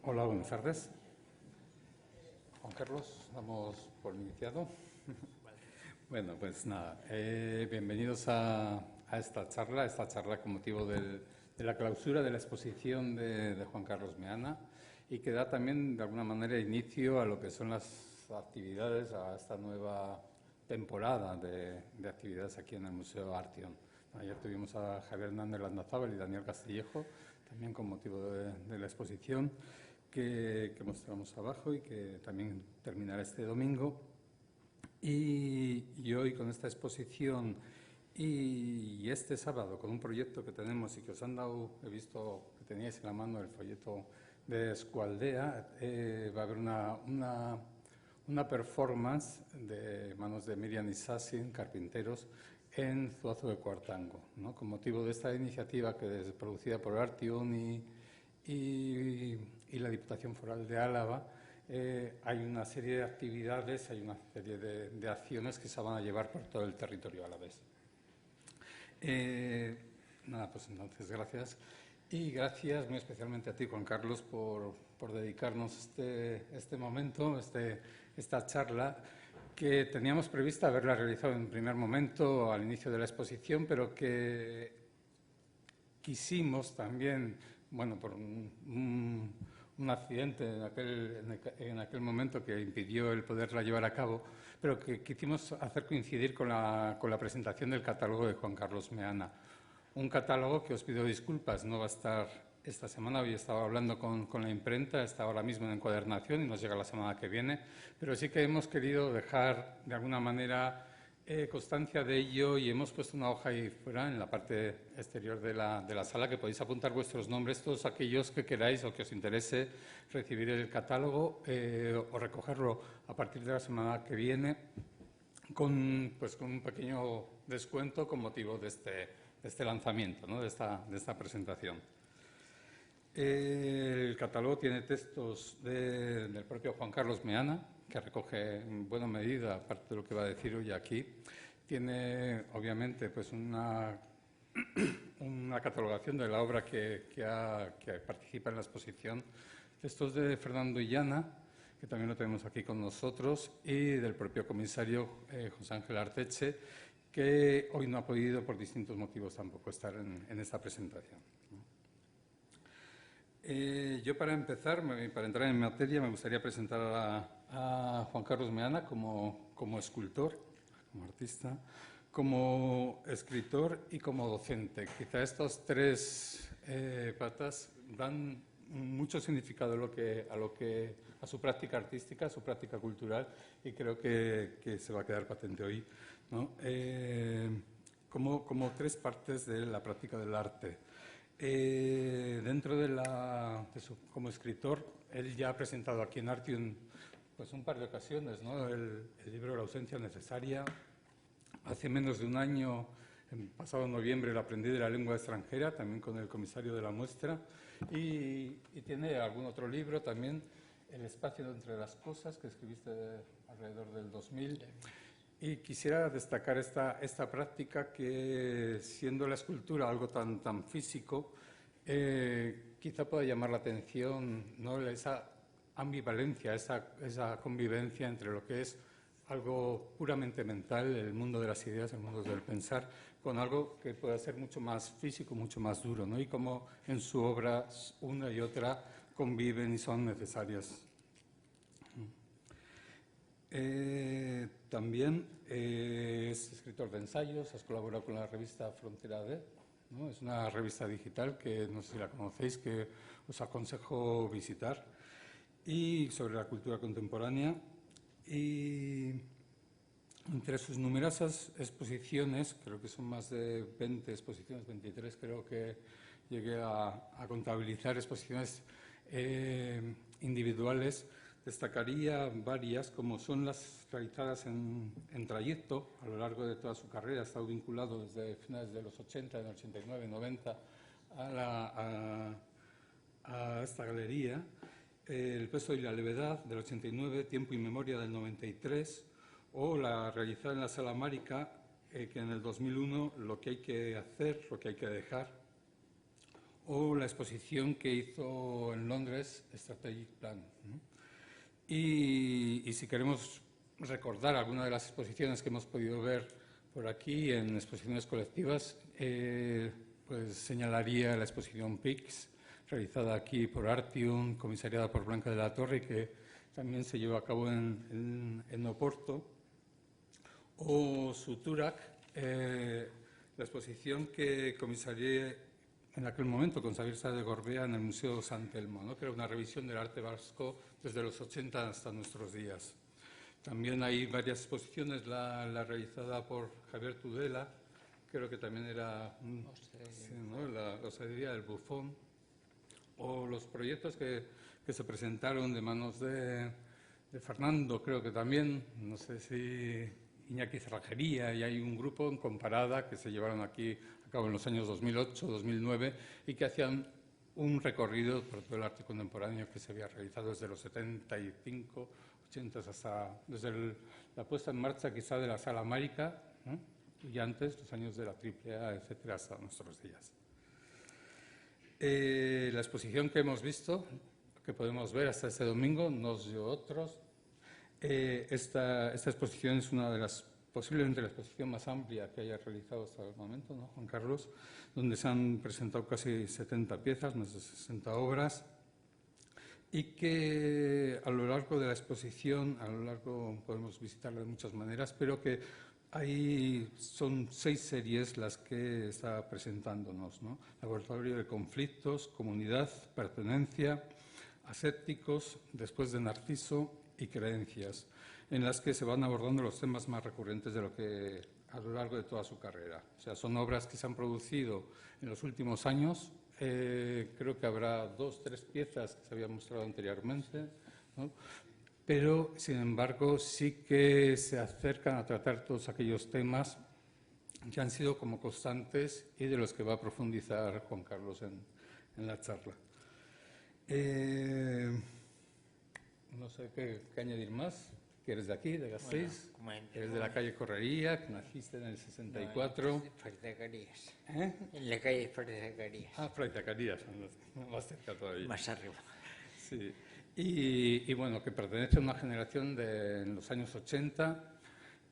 Hola, buenas tardes. Juan Carlos, damos por iniciado. Bueno, pues nada, bienvenidos a esta charla con motivo de la clausura de la exposición de Juan Carlos Meana y que da también de alguna manera inicio a lo que son las actividades, a esta nueva temporada de actividades aquí en el Museo Artión. Ayer tuvimos a Javier Hernández Landazábal y Daniel Castillejo, también con motivo de la exposición que mostramos abajo y que también terminará este domingo. Y hoy con esta exposición y este sábado con un proyecto que tenemos y que os han dado, he visto que teníais en la mano el folleto de Escualdea, va a haber una performance de manos de Miriam Isassin, carpinteros, en Zuazo de Cuartango, ¿no? Con motivo de esta iniciativa que es producida por Artión y la Diputación Foral de Álava. Hay una serie de actividades, hay una serie de acciones que se van a llevar por todo el territorio alavés. Nada, pues entonces gracias. Y gracias muy especialmente a ti, Juan Carlos, por dedicarnos este momento, esta charla, que teníamos prevista haberla realizado en primer momento al inicio de la exposición, pero que quisimos también, bueno, por un accidente en aquel momento que impidió el poderla llevar a cabo, pero que quisimos hacer coincidir con la presentación del catálogo de Juan Carlos Meana. Un catálogo que os pido disculpas, no va a estar esta semana. Hoy estaba hablando con la imprenta, está ahora mismo en encuadernación y nos llega la semana que viene, pero sí que hemos querido dejar de alguna manera constancia de ello y hemos puesto una hoja ahí fuera, en la parte exterior de la sala, que podéis apuntar vuestros nombres, todos aquellos que queráis o que os interese recibir el catálogo o recogerlo a partir de la semana que viene con un pequeño descuento con motivo de este lanzamiento, ¿no? de esta presentación. El catálogo tiene textos del propio Juan Carlos Meana, que recoge en buena medida parte de lo que va a decir hoy aquí. Tiene, obviamente, pues una catalogación de la obra que participa en la exposición. Textos de Fernando Illana, que también lo tenemos aquí con nosotros, y del propio comisario José Ángel Arteche, que hoy no ha podido, por distintos motivos, tampoco estar en esta presentación. Yo, para empezar, para entrar en materia, me gustaría presentar a Juan Carlos Meana como escultor, como artista, como escritor y como docente. Quizá estas tres patas dan mucho significado a su práctica artística, a su práctica cultural, y creo que se va a quedar patente hoy, ¿no? Como tres partes de la práctica del arte. Dentro como escritor, él ya ha presentado aquí en Artium pues un par de ocasiones, ¿no? El libro La ausencia necesaria. Hace menos de un año, en pasado noviembre, El aprendiz de la lengua extranjera, también con el comisario de la muestra. Y tiene algún otro libro también, El espacio entre las cosas, que escribiste alrededor del 2000. Y quisiera destacar esta práctica que, siendo la escultura algo tan físico, quizá pueda llamar la atención, ¿no? Esa ambivalencia, esa convivencia entre lo que es algo puramente mental, el mundo de las ideas, el mundo del pensar, con algo que pueda ser mucho más físico, mucho más duro, ¿no? Y cómo en su obra una y otra conviven y son necesarias. También es escritor de ensayos, has colaborado con la revista Frontera D, ¿no? Es una revista digital que no sé si la conocéis, que os aconsejo visitar, y sobre la cultura contemporánea. Y entre sus numerosas exposiciones, creo que son más de 20 exposiciones, 23 creo que llegué a contabilizar, exposiciones individuales, destacaría varias, como son las realizadas en trayecto a lo largo de toda su carrera. Ha estado vinculado desde finales de los 80, en 89, 90, a esta galería. El peso y la levedad, del 89, Tiempo y memoria, del 93, o la realizada en la Sala Márica, que en el 2001, Lo que hay que hacer, lo que hay que dejar, o la exposición que hizo en Londres, Strategic Plan, ¿no? Y si queremos recordar alguna de las exposiciones que hemos podido ver por aquí en exposiciones colectivas, pues señalaría la exposición PICS, realizada aquí por Artium, comisariada por Blanca de la Torre, que también se llevó a cabo en Oporto, o Suturac, la exposición que comisarié en aquel momento con Xavier Sáez de Gorbea en el Museo San Telmo, ¿no? Que era una revisión del arte vasco desde los 80 hasta nuestros días. También hay varias exposiciones, la realizada por Javier Tudela, creo que también era sí, ¿no? La Osadía del Bufón, o los proyectos que se presentaron de manos de Fernando, creo que también, no sé si Iñaki Cerrajería, y hay un grupo en Comparada que se llevaron aquí a cabo en los años 2008, 2009 y que hacían un recorrido por todo el arte contemporáneo que se había realizado desde los 75, 80 hasta desde la puesta en marcha quizá de la Sala América, ¿no? Y antes, los años de la AAA, etcétera, hasta nuestros días. La exposición que hemos visto, que podemos ver hasta este domingo, Nos y Otros, esta exposición es una de las, posiblemente la exposición más amplia que haya realizado hasta el momento, ¿no, Juan Carlos? Donde se han presentado casi 70 piezas, más de 60 obras, y que a lo largo de la exposición, podemos visitarla de muchas maneras, pero que son 6 series las que está presentándonos, ¿no? Laboratorio de conflictos, comunidad, pertenencia, asépticos, después de Narciso y creencias, en las que se van abordando los temas más recurrentes de lo que a lo largo de toda su carrera. O sea, son obras que se han producido en los últimos años. Creo que habrá 2 o 3 piezas que se habían mostrado anteriormente, ¿no? Pero, sin embargo, sí que se acercan a tratar todos aquellos temas que han sido como constantes y de los que va a profundizar Juan Carlos en la charla. No sé qué añadir más. Que eres de aquí, de Gasteiz, bueno, eres de la calle Correría, que naciste en el 64. No, Fray Zacarías. En la calle Fray Zacarías. Ah, Fray Zacarías, más cerca todavía. Más arriba. Sí. Y bueno, que pertenece a una generación en los años 80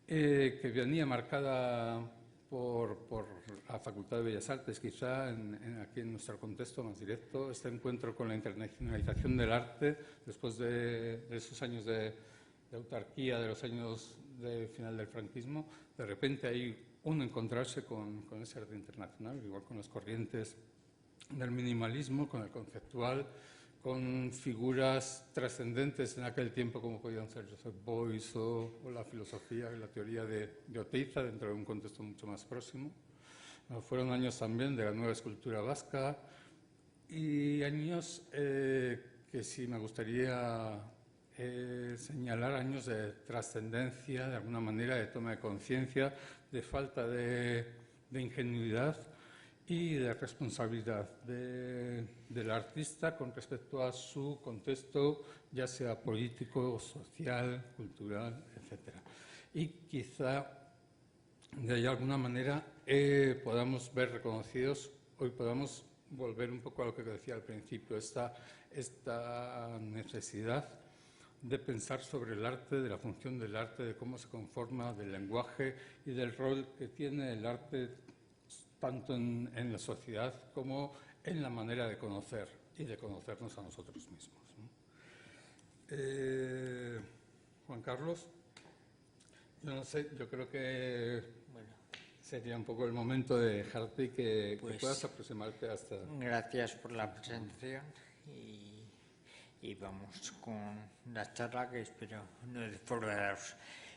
que venía marcada por la Facultad de Bellas Artes, quizá aquí en nuestro contexto más directo, este encuentro con la internacionalización del arte después de esos años de autarquía, de los años de final del franquismo. De repente hay uno encontrarse con ese arte internacional, igual con las corrientes del minimalismo, con el conceptual, con figuras trascendentes en aquel tiempo como podían ser Joseph Beuys o la filosofía y la teoría de Oteiza dentro de un contexto mucho más próximo. Fueron años también de la nueva escultura vasca y años que sí me gustaría señalar, años de trascendencia, de alguna manera de toma de conciencia, de falta de ingenuidad y de responsabilidad del artista con respecto a su contexto, ya sea político, social, cultural, etc. Y quizá de alguna manera podamos ver reconocidos, hoy podamos volver un poco a lo que decía al principio, esta necesidad de pensar sobre el arte, de la función del arte, de cómo se conforma, del lenguaje y del rol que tiene el arte tanto en la sociedad como en la manera de conocer y de conocernos a nosotros mismos, ¿no? Juan Carlos, yo no sé, yo creo que sería un poco el momento de dejarte y que puedas aproximarte hasta... Gracias por la presentación y vamos con la charla que espero no defraudaros.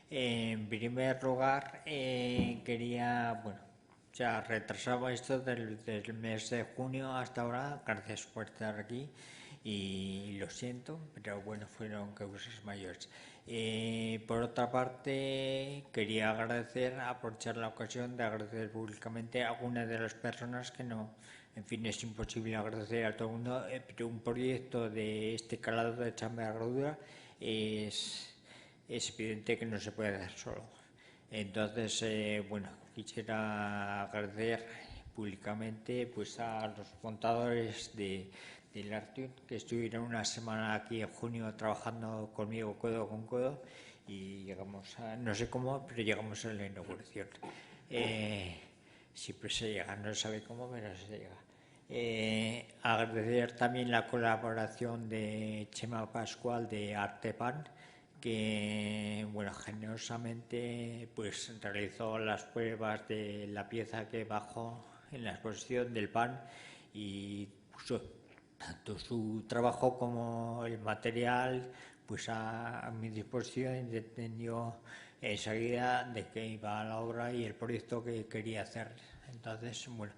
En primer lugar, quería, ya retrasaba esto del mes de junio hasta ahora, gracias por estar aquí y lo siento, pero bueno, fueron causas mayores. Por otra parte, quería aprovechar la ocasión de agradecer públicamente a algunas de las personas que no, en fin, es imposible agradecer a todo el mundo, pero un proyecto de este calado de envergadura es evidente que no se puede hacer solo. Entonces, quisiera agradecer públicamente pues a los montadores del Artium, que estuvieron una semana aquí en junio trabajando conmigo codo con codo, y llegamos a, no sé cómo, pero llegamos a la inauguración. Siempre se llega, no se sabe cómo, pero se llega. Agradecer también la colaboración de Chema Pascual de Artepan, que bueno, generosamente pues realizó las pruebas de la pieza que bajó en la exposición del pan y puso tanto su trabajo como el material pues a mi disposición, y entendió enseguida de qué iba la obra y el proyecto que quería hacer. Entonces, bueno,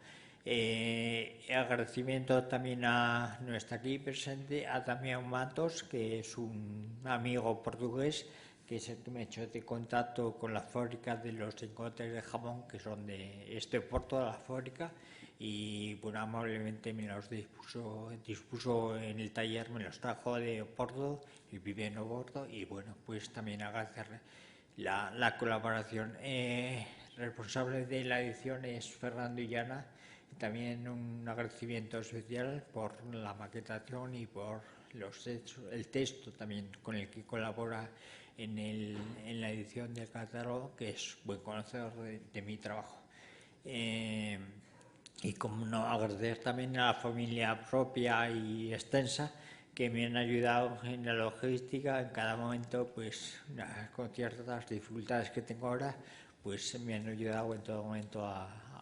agradecimiento también a, no está aquí presente, a Damián Matos, que es un amigo portugués, que es el que me ha hecho de contacto con las fábricas de los lingotes de jamón, que son de este puerto de la fábrica, y bueno, amablemente me los dispuso en el taller, me los trajo de Oporto, y vive en Oporto, y bueno, pues también agradecerle la colaboración. Responsable de la edición es Fernando Illana. También un agradecimiento especial por la maquetación y por el texto también con el que colabora en la edición del catálogo, que es buen conocedor de mi trabajo. Y como no, agradecer también a la familia propia y extensa que me han ayudado en la logística en cada momento, pues con ciertas dificultades que tengo ahora, pues me han ayudado en todo momento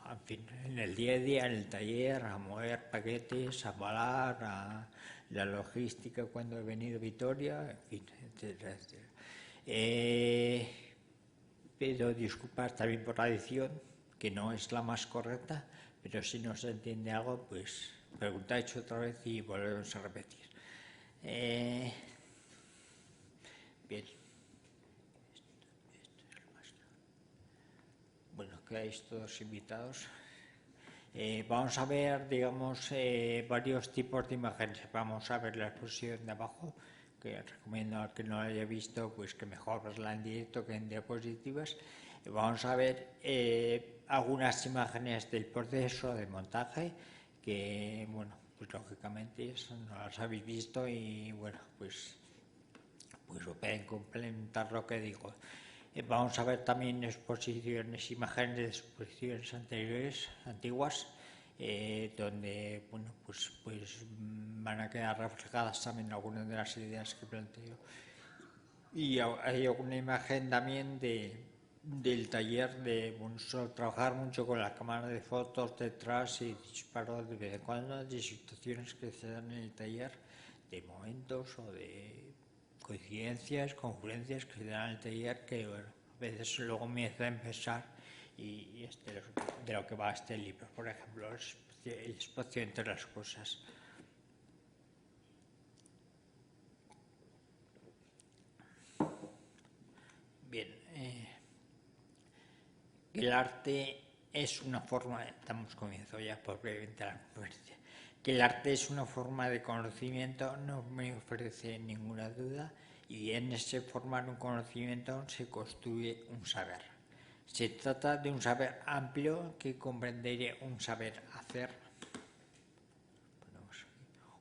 en fin, en el día a día, en el taller, a mover paquetes, a embalar, a la logística cuando he venido a Vitoria, en fin, etcétera, etcétera. Pido disculpas también por la edición, que no es la más correcta, pero si no se entiende algo, pues pregunta hecho otra vez y volvemos a repetir. Bien. Bueno, quedáis todos invitados. Vamos a ver, digamos, varios tipos de imágenes. Vamos a ver la exposición de abajo, que recomiendo al que no la haya visto, pues que mejor verla en directo que en diapositivas. Vamos a ver algunas imágenes del proceso de montaje, que, bueno, pues lógicamente no las habéis visto y, bueno, pues lo pueden complementar lo que digo. Vamos a ver también exposiciones, imágenes de exposiciones antiguas, donde bueno, pues van a quedar reflejadas también algunas de las ideas que planteo. Y hay alguna imagen también del taller de trabajar mucho con la cámara de fotos detrás y disparo de vez en cuando de situaciones que se dan en el taller, de momentos o de coincidencias, confluencias que se dan en el taller, que bueno, a veces luego me hacen pensar y de lo que va este libro, por ejemplo, el espacio entre las cosas. Bien, el arte es una forma, damos comienzo ya por brevemente a la conferencia, que el arte es una forma de conocimiento no me ofrece ninguna duda, y en ese formar un conocimiento se construye un saber. Se trata de un saber amplio que comprendería un saber hacer,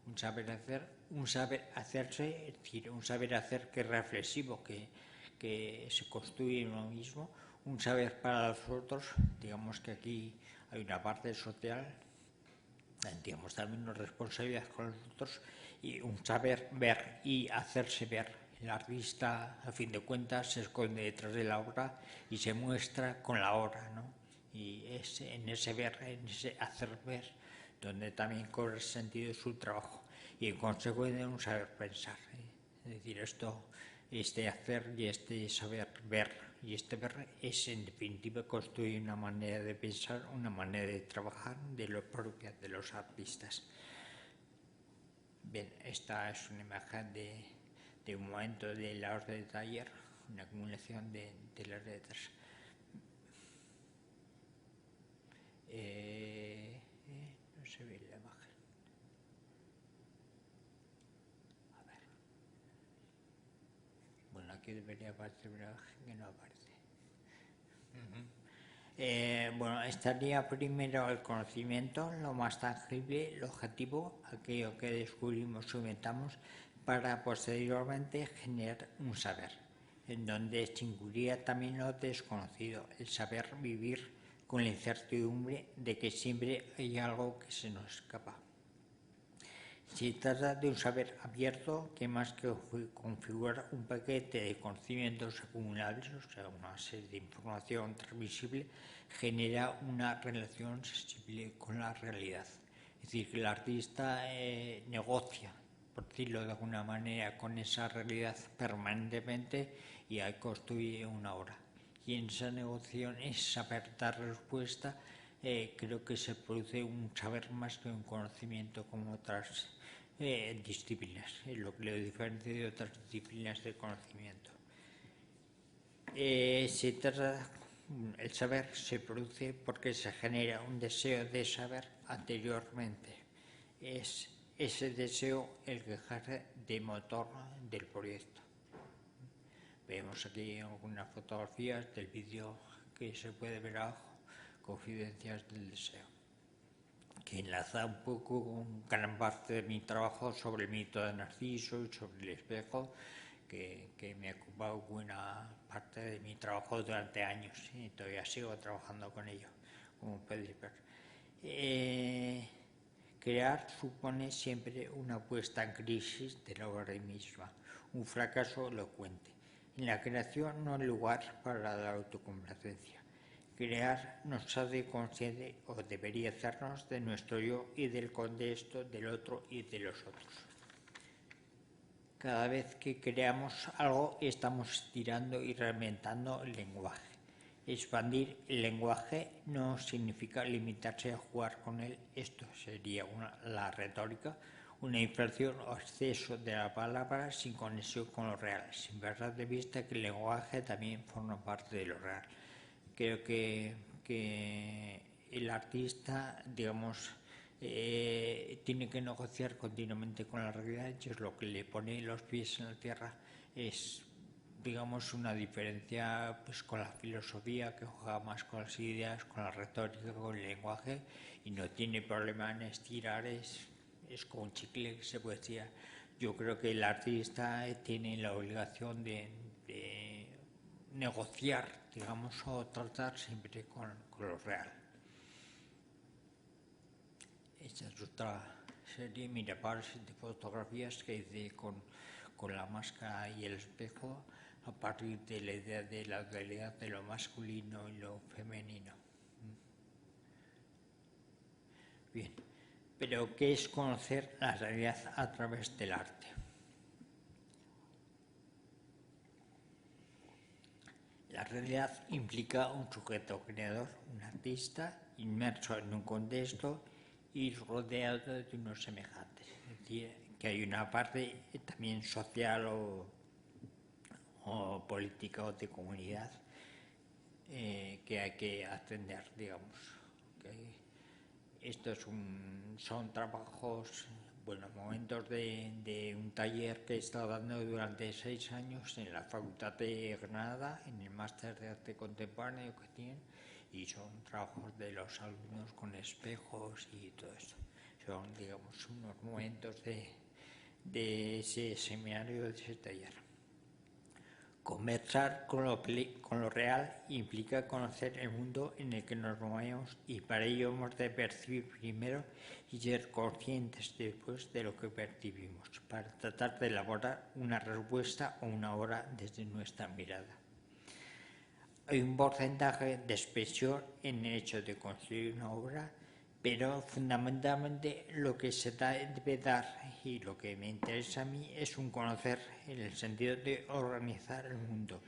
un saber hacer, un saber hacerse, es decir, un saber hacer que es reflexivo, que se construye en uno mismo, un saber para los otros. Digamos que aquí hay una parte social, digamos también una responsabilidad con los otros, y un saber ver y hacerse ver. El artista, a fin de cuentas, se esconde detrás de la obra y se muestra con la obra, ¿no? Y es en ese ver, en ese hacer ver, donde también cobra sentido su trabajo, y en consecuencia un saber pensar, Es decir, este hacer y este saber ver y este ver es en definitiva construir una manera de pensar, una manera de trabajar de lo propio de los artistas. Bien, esta es una imagen de un momento de la orden de taller, una acumulación de las letras. No se ve la imagen. A ver. Bueno, aquí debería aparecer una imagen que no aparece. Bueno, estaría primero el conocimiento, lo más tangible, lo objetivo, aquello que descubrimos o inventamos, para posteriormente generar un saber, en donde se incluiría también lo desconocido, el saber vivir con la incertidumbre de que siempre hay algo que se nos escapa. Se trata de un saber abierto que, más que configurar un paquete de conocimientos acumulables, o sea, una serie de información transmisible, genera una relación sensible con la realidad. Es decir, que el artista negocia, por decirlo de alguna manera, con esa realidad permanentemente y ahí construye una obra. Y en esa negociación, ese saber dar respuesta, creo que se produce un saber más que un conocimiento como otras disciplinas, es lo que lo diferencia de otras disciplinas de conocimiento. El saber se produce porque se genera un deseo de saber anteriormente. Es ese deseo el que ejerce de motor del proyecto. Vemos aquí algunas fotografías del vídeo que se puede ver abajo, Confidencias del Deseo, que enlaza un poco con gran parte de mi trabajo sobre el mito de Narciso y sobre el espejo, que me ha ocupado buena parte de mi trabajo durante años y todavía sigo trabajando con ello, como podéis ver. Crear supone siempre una puesta en crisis de la obra misma, un fracaso elocuente. En la creación no hay lugar para la autocomplacencia. Crear nos hace consciente, o debería hacernos, de nuestro yo y del contexto del otro y de los otros. Cada vez que creamos algo estamos estirando y reinventando el lenguaje. Expandir el lenguaje no significa limitarse a jugar con él. Esto sería la retórica, una inflación o exceso de la palabra sin conexión con lo real, sin perder de vista que el lenguaje también forma parte de lo real. Creo que el artista, digamos, tiene que negociar continuamente con la realidad, y es lo que le pone los pies en la tierra. Es, digamos, una diferencia pues, con la filosofía, que juega más con las ideas, con la retórica, con el lenguaje, y no tiene problema en estirar, es como un chicle que se puede estirar. Yo creo que el artista tiene la obligación de negociar, digamos, o tratar siempre con lo real. Esta es otra serie, mira, pares de fotografías que hice con la máscara y el espejo a partir de la idea de la dualidad de lo masculino y lo femenino. Bien, pero ¿qué es conocer la realidad a través del arte? La realidad implica un sujeto creador, un artista, inmerso en un contexto y rodeado de unos semejantes. Es decir, que hay una parte también social o política o de comunidad que hay que atender, digamos. Estos son trabajos, bueno, momentos de un taller que he estado dando durante 6 años en la Facultad de Granada, en el Máster de Arte Contemporáneo que tienen, y son trabajos de los alumnos con espejos y todo eso. Son, digamos, unos momentos de ese seminario, de ese taller. Conversar con lo real implica conocer el mundo en el que nos movemos, y para ello hemos de percibir primero y ser conscientes después de lo que percibimos, para tratar de elaborar una respuesta o una obra desde nuestra mirada. Hay un porcentaje de expresión en el hecho de construir una obra, pero fundamentalmente lo que se debe dar, y lo que me interesa a mí, es un conocer en el sentido de organizar el mundo,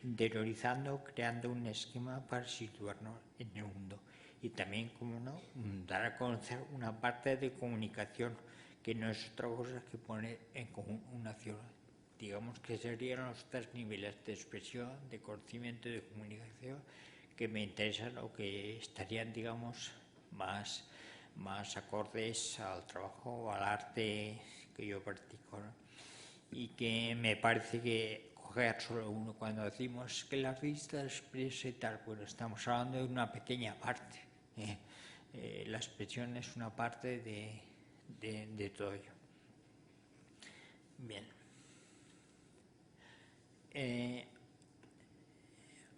interiorizando, creando un esquema para situarnos en el mundo. Y también, como no, dar a conocer una parte de comunicación que no es otra cosa que poner en común una ciudad. Digamos que serían los 3 niveles de expresión, de conocimiento y de comunicación que me interesan o que estarían, digamos, más acordes al trabajo o al arte que yo practico, ¿no? Y que me parece que coger solo uno. Cuando decimos que la vista expresa y tal, bueno, estamos hablando de una pequeña parte. La expresión es una parte de todo ello. Bien.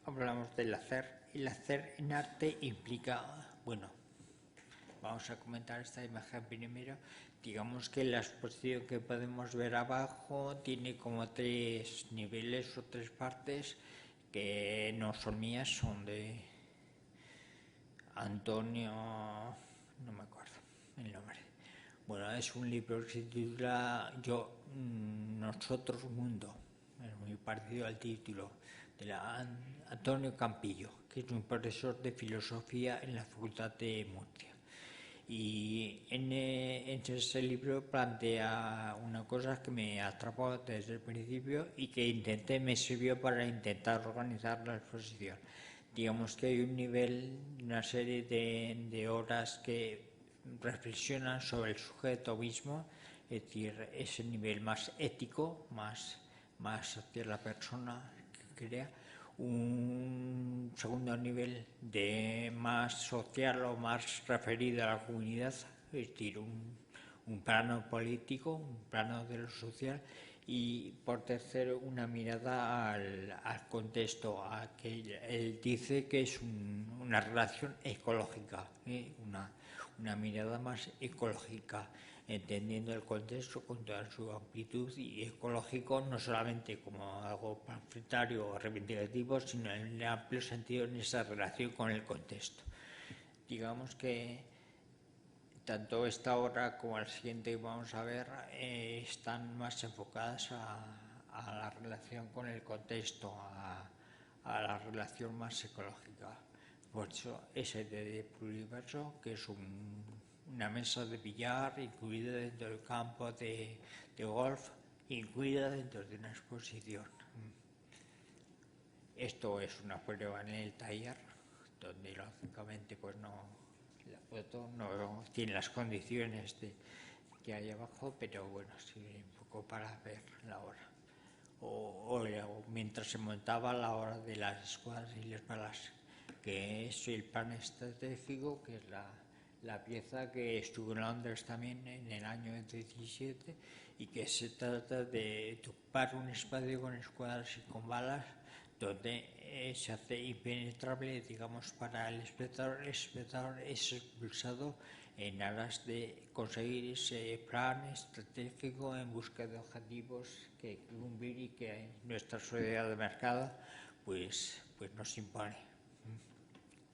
Hablamos del hacer. El hacer en arte implica, bueno, vamos a comentar esta imagen primero. Digamos que la exposición que podemos ver abajo tiene como 3 niveles o 3 partes que no son mías, son de Antonio, no me acuerdo el nombre. Bueno, es un libro que se titula Nosotros Mundo, es muy parecido al título, de Antonio Campillo, que es un profesor de filosofía en la Facultad de Murcia. Y en ese libro plantea una cosa que me atrapó desde el principio y que me sirvió para intentar organizar la exposición. Digamos que hay un nivel, una serie de obras que reflexionan sobre el sujeto mismo, es decir, ese nivel más ético, más hacia la persona que crea. Un segundo nivel de más social o más referido a la comunidad, es decir, un plano político, un plano de lo social, y por tercero una mirada al contexto, a que él dice que es una relación ecológica, una mirada más ecológica, entendiendo el contexto con toda su amplitud, y ecológico no solamente como algo panfletario o reivindicativo, sino en el amplio sentido en esa relación con el contexto. Digamos que tanto esta obra como la siguiente que vamos a ver están más enfocadas a la relación con el contexto, a la relación más ecológica. Por eso ese de Pluriverso, que es una mesa de billar incluida dentro del campo de golf, incluida dentro de una exposición. Esto es una prueba en el taller, donde lógicamente pues la foto no tiene las condiciones que hay abajo, pero bueno, sirve un poco para ver la hora. O mientras se montaba la hora de las escuadras y las balas, que es el plan estratégico, que es la pieza que estuvo en Londres también en el año 17, y que se trata de ocupar un espacio con escuadras y con balas donde se hace impenetrable, digamos, para el espectador. El espectador es expulsado en aras de conseguir ese plan estratégico en busca de objetivos que cumplir y que nuestra sociedad de mercado pues nos impone.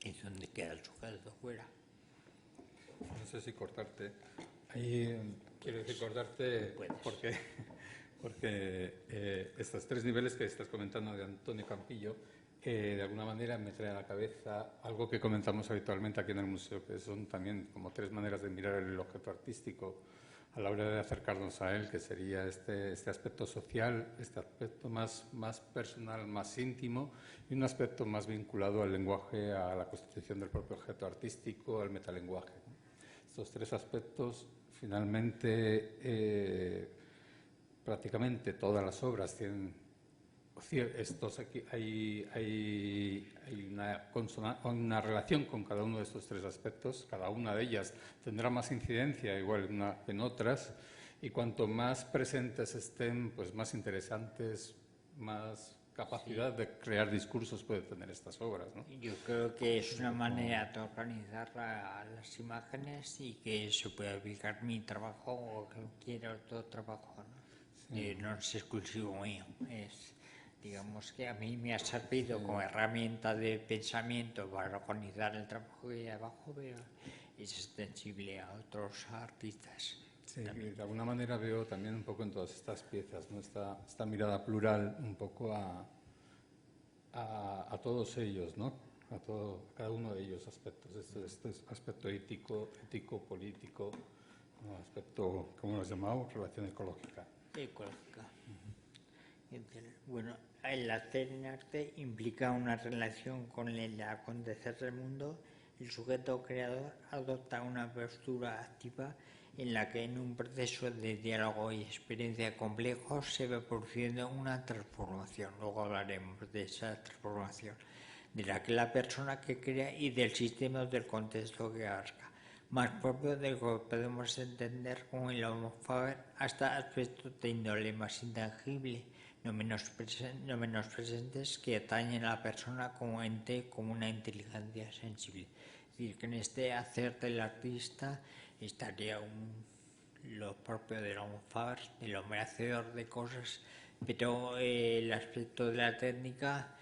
Es donde queda el sujeto fuera. No sé si cortarte. Ahí quiero decir cortarte porque estos 3 niveles que estás comentando de Antonio Campillo, de alguna manera me trae a la cabeza algo que comentamos habitualmente aquí en el museo, que son también como 3 maneras de mirar el objeto artístico a la hora de acercarnos a él, que sería este aspecto social, este aspecto más personal, más íntimo, y un aspecto más vinculado al lenguaje, a la constitución del propio objeto artístico, al metalenguaje. Estos 3 aspectos, finalmente, prácticamente todas las obras tienen estos aquí, hay una relación con cada uno de estos 3 aspectos. Cada una de ellas tendrá más incidencia igual en otras, y cuanto más presentes estén, pues más interesantes, más capacidad de crear discursos puede tener estas obras, ¿no? Yo creo que es una manera de organizar las imágenes y que se puede aplicar mi trabajo o cualquier otro trabajo, ¿no? Sí. No es exclusivo mío, digamos que a mí me ha servido como herramienta de pensamiento para organizar el trabajo que hay abajo, pero es extensible a otros artistas. Sí, de alguna manera veo también un poco en todas estas piezas, ¿no? Esta mirada plural un poco a todos ellos, ¿no? A cada uno de ellos aspectos. Este aspecto ético, político, aspecto, ¿cómo lo has llamado? Relación ecológica. Ecológica. Bueno, el hacer en arte implica una relación con el acontecer del mundo. El sujeto creador adopta una postura activa en la que en un proceso de diálogo y experiencia complejo se va produciendo una transformación. Luego hablaremos de esa transformación, de la que la persona que crea y del sistema o del contexto que abarca, más propio de lo que podemos entender como el Homo faber, hasta aspectos de índole más intangible, no menos presentes, que atañen a la persona como ente, como una inteligencia sensible. Es decir, que en este hacer del artista estaría lo propio del Homo faber, del hombre hacedor de cosas, pero el aspecto de la técnica,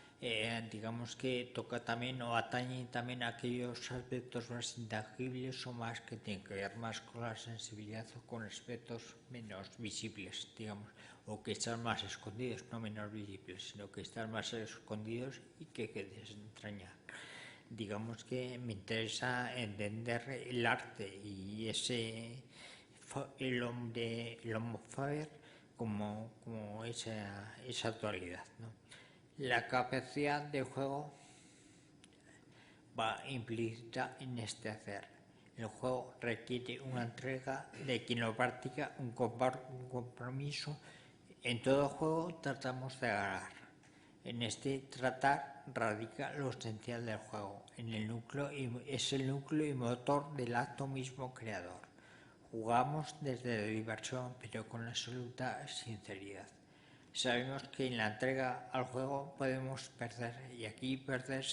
digamos que toca también o atañe también a aquellos aspectos más intangibles o más que tienen que ver más con la sensibilidad o con aspectos menos visibles, digamos, o que están más escondidos, no menos visibles, sino que están más escondidos y que desentrañar. Digamos que me interesa entender el arte y el Homo faber como esa actualidad, ¿no? La capacidad de juego va implícita en este hacer. El juego requiere una entrega de quien lo practica, un compromiso. En todo juego tratamos de ganar. En este tratar radica lo esencial del juego. Es el núcleo y motor del acto mismo creador. Jugamos desde la diversión, pero con absoluta sinceridad. Sabemos que en la entrega al juego podemos perder, y aquí perder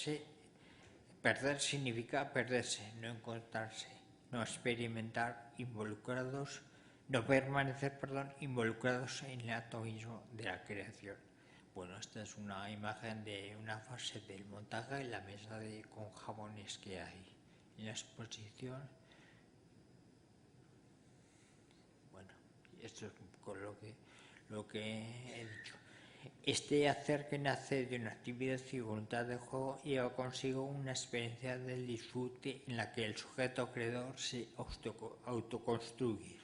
significa perderse, no encontrarse, no experimentar no permanecer, involucrados en el acto mismo de la creación. Bueno, esta es una imagen de una fase del montaje en la mesa con jabones que hay en la exposición. Bueno, esto es un poco lo que he dicho. Este hacer que nace de una actividad y voluntad de juego lleva consigo una experiencia del disfrute en la que el sujeto creador se autoconstruye.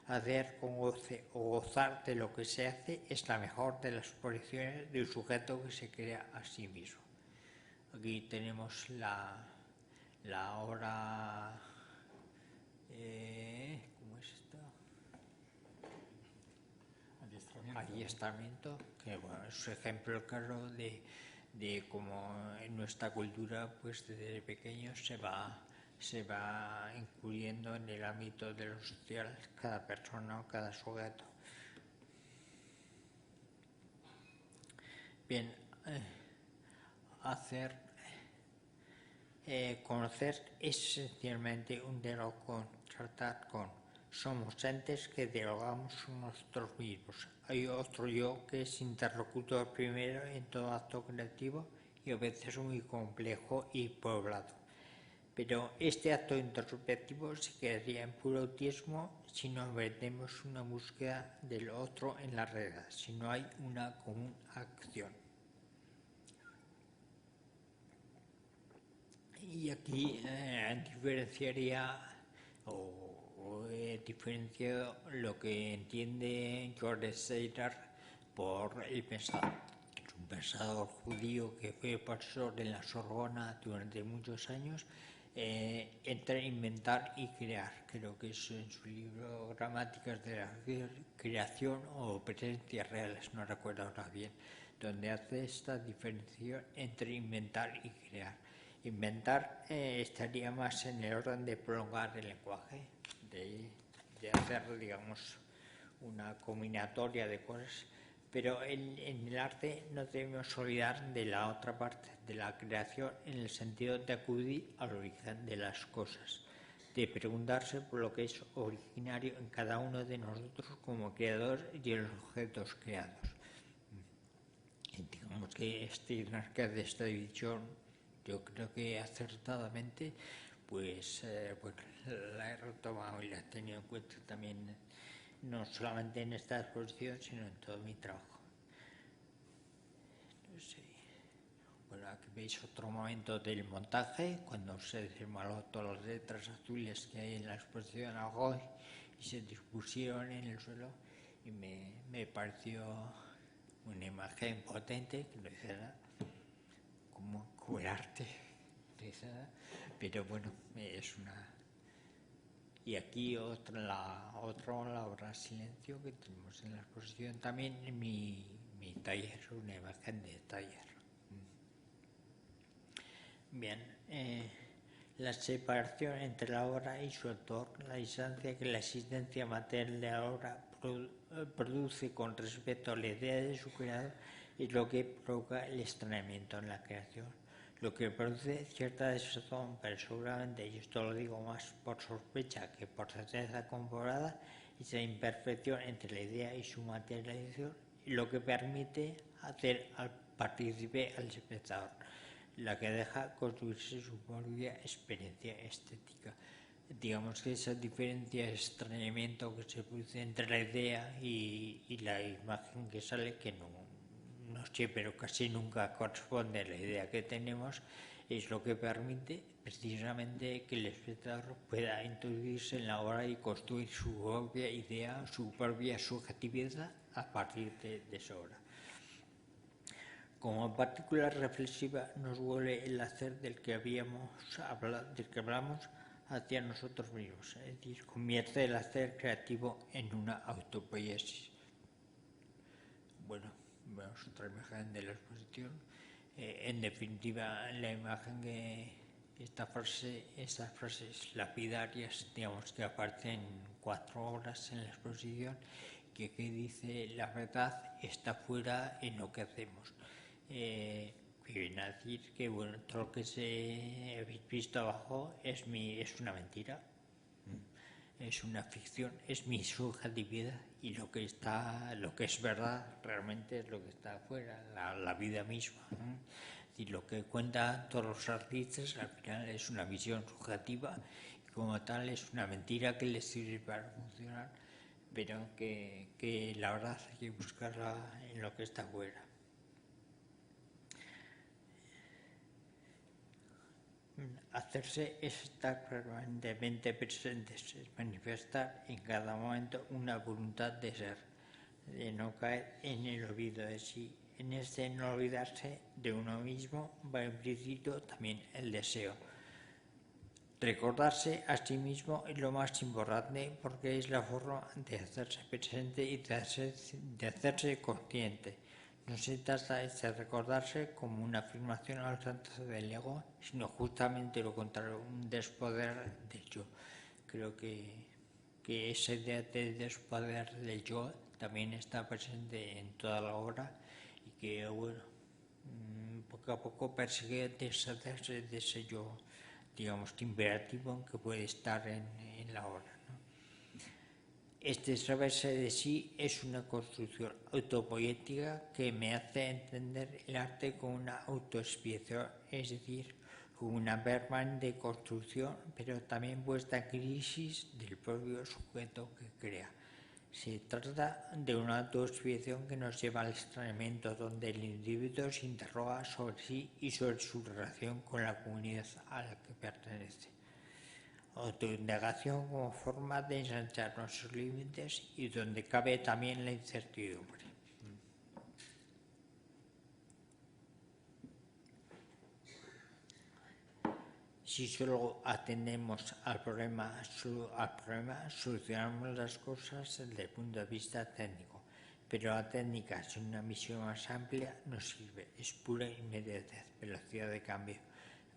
Hacer con goce o gozar de lo que se hace es la mejor de las posiciones de un sujeto que se crea a sí mismo. Aquí tenemos la obra. ¿Cómo es esto? Adiestramiento, que bueno, es un ejemplo claro de cómo en nuestra cultura, pues desde pequeños se va incluyendo en el ámbito de lo social cada persona o cada sujeto. Bien, conocer es esencialmente un diálogo tratar con. Somos entes que dialogamos con nosotros mismos. Hay otro yo que es interlocutor primero en todo acto creativo y a veces muy complejo y poblado. Pero este acto introspectivo se quedaría en puro autismo si no metemos una búsqueda del otro en la realidad, si no hay una común acción. Y aquí diferenciaría o he diferenciado lo que entiende George Seiler por el pensador. Es un pensador judío que fue profesor en la Sorbona durante muchos años, entre inventar y crear. Creo que es en su libro Gramáticas de la creación o presencias reales, no recuerdo ahora bien, donde hace esta diferenciación entre inventar y crear. Inventar estaría más en el orden de prolongar el lenguaje, de hacer, digamos, una combinatoria de cosas, pero en el arte no debemos olvidar de la otra parte, de la creación, en el sentido de acudir al origen de las cosas, de preguntarse por lo que es originario en cada uno de nosotros como creador y en los objetos creados. Y digamos que de esta división, yo creo que acertadamente, pues bueno, la he retomado y la he tenido en cuenta también, no solamente en esta exposición, sino en todo mi trabajo. No sé. Bueno, aquí veis otro momento del montaje, cuando se desmaló todas las letras azules que hay en la exposición Algoy y se dispusieron en el suelo, y me pareció una imagen potente, que no dice nada, como el arte, no dice nada, pero bueno, es Y aquí la obra Silencio que tenemos en la exposición también en mi taller, una imagen de taller. Bien, la separación entre la obra y su autor, la distancia que la existencia material de la obra produce con respecto a la idea de su creador es lo que provoca el extrañamiento en la creación, lo que produce cierta desazón, pero seguramente, y esto lo digo más por sospecha que por certeza comprobada, esa imperfección entre la idea y su materialización, lo que permite hacer al partícipe al espectador, la que deja construirse su propia experiencia estética. Digamos que esa diferencia, extrañamiento que se produce entre la idea y la imagen que sale, que no sé, pero casi nunca corresponde a la idea que tenemos, es lo que permite precisamente que el espectador pueda introducirse en la obra y construir su propia idea, su propia subjetividad a partir de esa obra. Como partícula reflexiva nos vuelve el hacer del que hablamos hacia nosotros mismos, es decir, convierte el hacer creativo en una autopoiesis. Bueno, vemos otra imagen de la exposición. En definitiva, la imagen que estas frases lapidarias, digamos, que aparecen 4 obras en la exposición, que dice: la verdad está fuera en lo que hacemos. Que viene a decir que bueno, todo lo que habéis visto abajo es una mentira, es una ficción, es mi subjetividad, y lo que es verdad realmente es lo que está afuera, la vida misma. Y lo que cuentan todos los artistas al final es una visión subjetiva, y como tal es una mentira que les sirve para funcionar, pero que la verdad hay que buscarla en lo que está afuera. Hacerse es estar permanentemente presentes, es manifestar en cada momento una voluntad de ser, de no caer en el olvido de sí. En este no olvidarse de uno mismo va implícito también el deseo. Recordarse a sí mismo es lo más importante, porque es la forma de hacerse presente y de hacerse consciente. No se trata de recordarse como una afirmación al alcance del ego, sino justamente lo contrario, un despoder del yo. Creo que esa idea de despoder del yo también está presente en toda la obra, y que, bueno, poco a poco persigue deshacerse de ese yo, digamos, imperativo que puede estar en la obra. Este saberse de sí es una construcción autopoética que me hace entender el arte como una autoexpiación, es decir, como una permanente construcción, pero también puesta en crisis del propio sujeto que crea. Se trata de una autoexpiación que nos lleva al extrañamiento, donde el individuo se interroga sobre sí y sobre su relación con la comunidad a la que pertenece. Autoindagación como forma de ensanchar nuestros límites y donde cabe también la incertidumbre. Si solo atendemos al problema, solucionamos las cosas desde el punto de vista técnico, pero la técnica sin una misión más amplia no sirve, es pura inmediatez, velocidad de cambio,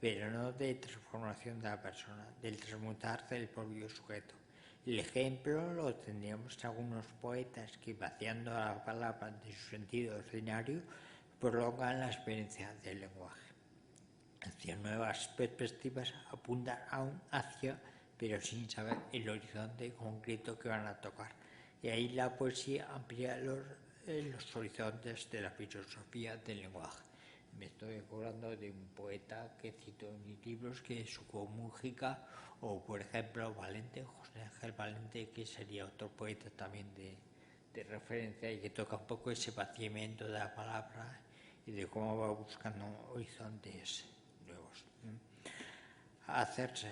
pero no de transformación de la persona, del transmutar del propio sujeto. El ejemplo lo tendríamos en algunos poetas que, vaciando a la palabra de su sentido ordinario, prolongan la experiencia del lenguaje. Hacia nuevas perspectivas apuntan aún hacia, pero sin saber el horizonte concreto que van a tocar. Y ahí la poesía amplía los horizontes de la filosofía del lenguaje. Me estoy acordando de un poeta que cito en mis libros, que es Hugo Mújica, o por ejemplo Valente, José Ángel Valente, que sería otro poeta también de referencia, y que toca un poco ese vaciamiento de la palabra y de cómo va buscando horizontes nuevos. Hacerse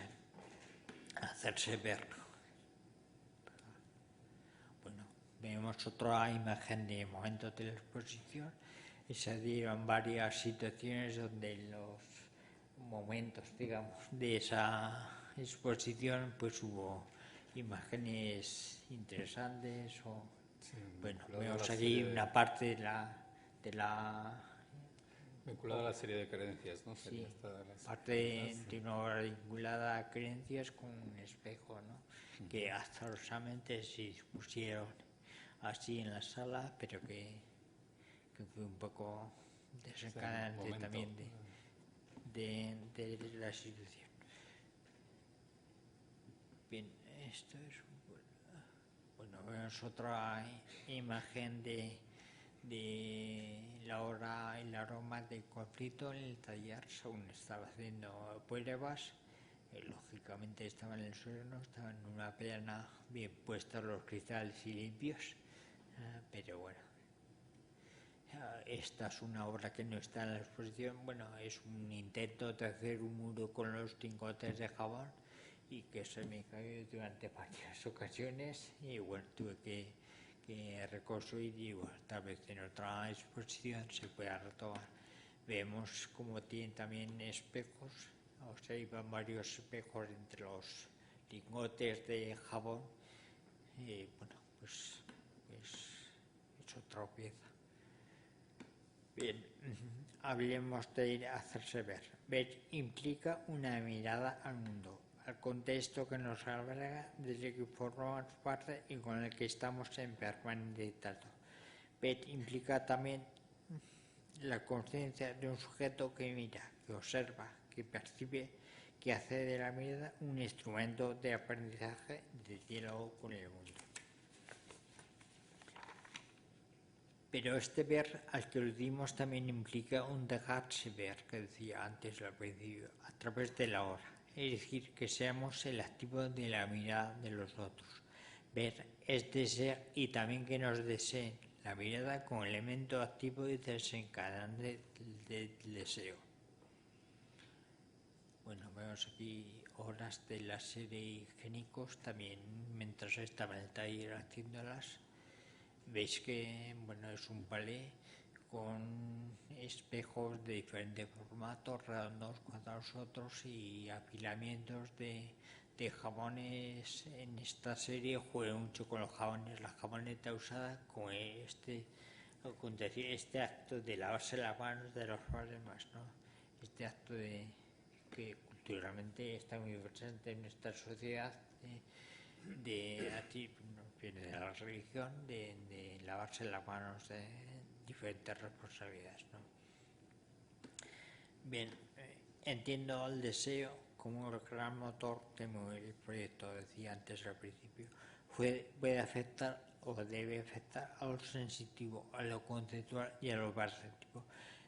ver. Bueno, vemos otra imagen de momentos de la exposición. Se dieron varias situaciones donde en los momentos, digamos, de esa exposición pues hubo imágenes interesantes o Sí, bueno, vinculado a vemos la aquí serie una parte de la vinculado a la serie de creencias, ¿no? sí, Sería esta de las parte creencias, de una obra vinculada a creencias con un espejo, ¿no? Que azarosamente se dispusieron así en la sala, pero que fue un poco desencadenante momento. también de la institución. Bien, esto es bueno, vemos otra imagen de la hora y el aroma del conflicto en el taller. Según estaba haciendo pruebas, lógicamente estaban en el suelo, no estaban en una plana bien puestos los cristales y limpios, pero bueno. Esta es una obra que no está en la exposición. Bueno, es un intento de hacer un muro con los lingotes de jabón y que se me cayó durante varias ocasiones y bueno, tuve que reconstruir y bueno, tal vez en otra exposición se pueda retomar. Vemos como tienen también espejos, o sea, iban varios espejos entre los lingotes de jabón y bueno, pues es otra pieza. Bien, hablemos de hacerse ver. Ver implica una mirada al mundo, al contexto que nos alberga, desde que formamos parte y con el que estamos en permanente trato. Ver implica también la conciencia de un sujeto que mira, que observa, que percibe, que hace de la mirada un instrumento de aprendizaje, de diálogo con el mundo. Pero este ver al que aludimos también implica un dejarse ver, que decía antes al principio, a través de la hora. Es decir, que seamos el activo de la mirada de los otros. Ver es desear y también que nos deseen la mirada como elemento activo y desencadenante del deseo. Bueno, vemos aquí obras de la serie Higiénicos, también mientras estaba en el taller haciéndolas. Veis que bueno, es un palé con espejos de diferentes formatos, redondos, cuadrados otros y apilamientos de jabones. En esta serie juego mucho con los jabones, la jaboneta usada con este acto de lavarse las manos de los problemas, ¿no? Este acto que culturalmente está muy presente en nuestra sociedad de la religión, de lavarse las manos de diferentes responsabilidades, ¿no? Bien, entiendo el deseo como el gran motor de mover el proyecto, decía antes al principio. Puede afectar o debe afectar a lo sensitivo, a lo conceptual y a lo perceptivo.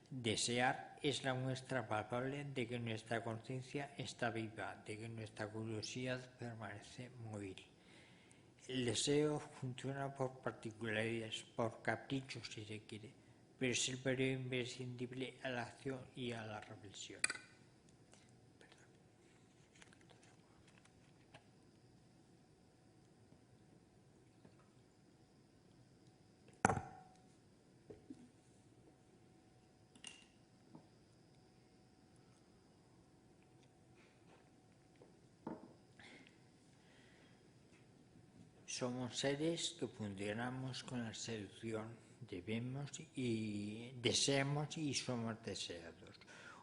Desear es la muestra palpable de que nuestra conciencia está viva, de que nuestra curiosidad permanece móvil. El deseo funciona por particularidades, por caprichos si se quiere, pero es el periodo imprescindible a la acción y a la reflexión. Somos seres que funcionamos con la seducción, deseamos y somos deseados.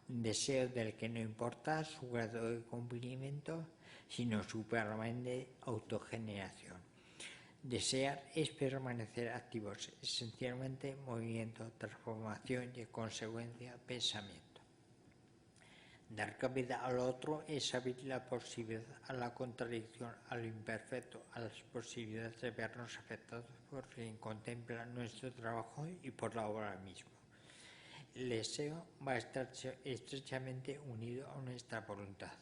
Un deseo del que no importa su grado de cumplimiento, sino su permanente autogeneración. Desear es permanecer activos, esencialmente movimiento, transformación y, en consecuencia, pensamiento. Dar cabida al otro es abrir la posibilidad a la contradicción, a lo imperfecto, a las posibilidades de vernos afectados por quien contempla nuestro trabajo y por la obra misma. El deseo va a estar estrechamente unido a nuestra voluntad.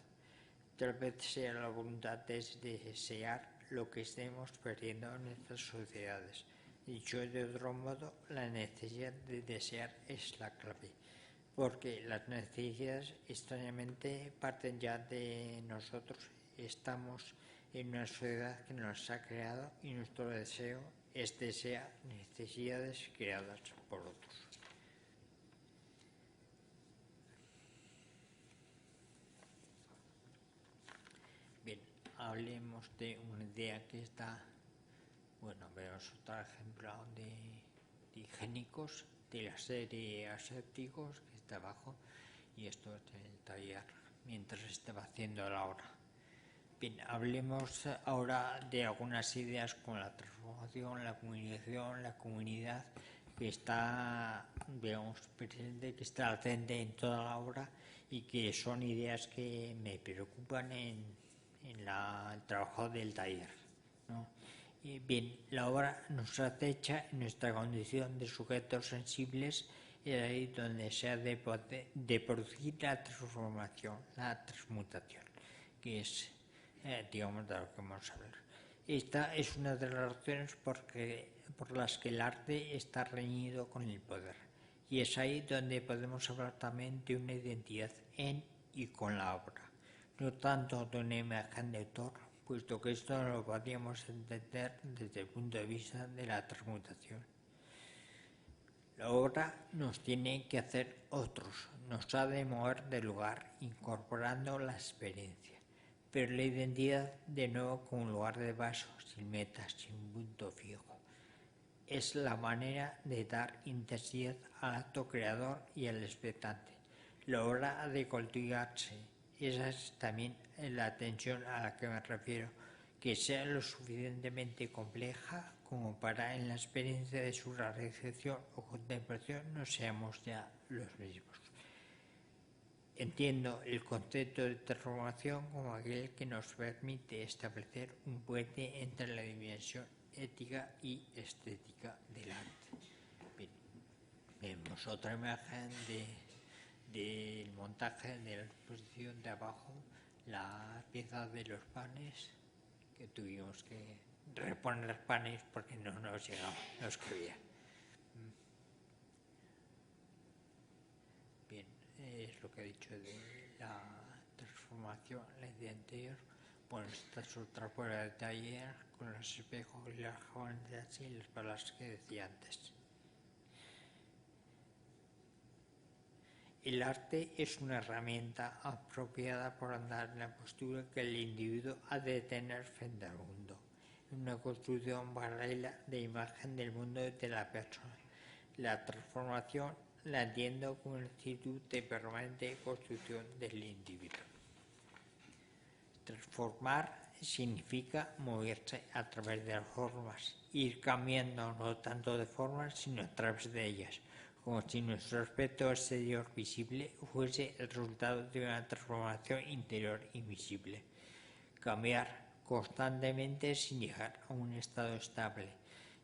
Tal vez sea la voluntad de desear lo que estemos perdiendo en nuestras sociedades. Dicho de otro modo, la necesidad de desear es la clave, porque las necesidades extrañamente parten ya de nosotros. Estamos en una sociedad que nos ha creado y nuestro deseo es desear necesidades creadas por otros. Bien, hablemos de una idea que está, bueno, vemos otro ejemplo de higiénicos de la serie asépticos que está abajo, y esto es el taller mientras estaba haciendo la obra. Bien, hablemos ahora de algunas ideas como la transformación, la comunicación, la comunidad, que está, digamos, presente, que está latente en toda la obra y que son ideas que me preocupan en el trabajo del taller, ¿no? Bien, la obra nos acecha en nuestra condición de sujetos sensibles, y es ahí donde se ha de producir la transformación, la transmutación, que es, digamos, de lo que vamos a hablar. Esta es una de las razones por las que el arte está reñido con el poder, y es ahí donde podemos hablar también de una identidad en y con la obra, no tanto de una imagen de autor, puesto que esto no lo podríamos entender desde el punto de vista de la transmutación. La obra nos tiene que hacer otros, nos ha de mover del lugar, incorporando la experiencia. Pero la identidad, de nuevo, como un lugar de vaso, sin metas, sin punto fijo. Es la manera de dar intensidad al acto creador y al expectante. La obra ha de cultivarse. Esa es también la tensión a la que me refiero, que sea lo suficientemente compleja como para en la experiencia de su realización o contemplación no seamos ya los mismos. Entiendo el concepto de transformación como aquel que nos permite establecer un puente entre la dimensión ética y estética del arte. Bien, vemos otra imagen del montaje de la exposición de abajo, la pieza de los panes, que tuvimos que reponer panes porque no nos llegaba, no escribía. Bien, es lo que he dicho de la transformación, la idea anterior. Bueno, esta es otra prueba de taller con los espejos y las jóvenes y las palabras que decía antes. El arte es una herramienta apropiada por andar en la postura que el individuo ha de tener frente al mundo, una construcción paralela de imagen del mundo de la persona. La transformación la entiendo como una actitud de permanente construcción del individuo. Transformar significa moverse a través de las formas, ir cambiando no tanto de formas, sino a través de ellas, como si nuestro aspecto exterior visible fuese el resultado de una transformación interior invisible. Cambiar constantemente sin llegar a un estado estable.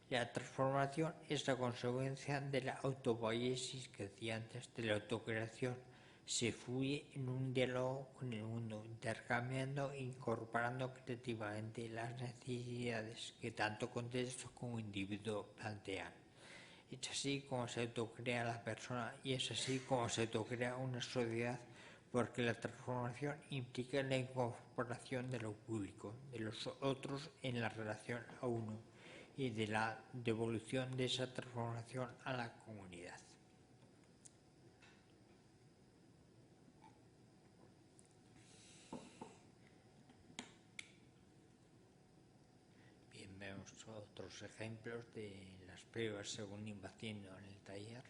La transformación es la consecuencia de la autopoiesis que decía antes, de la autocreación. Se fluye en un diálogo con el mundo, intercambiando e incorporando creativamente las necesidades que tanto contexto como individuo plantean. Es así como se autocrea la persona y es así como se autocrea una sociedad, porque la transformación implica la incorporación de lo público, de los otros en la relación a uno y de la devolución de esa transformación a la comunidad. Bien, vemos otros ejemplos de las pruebas según iba haciendo en el taller.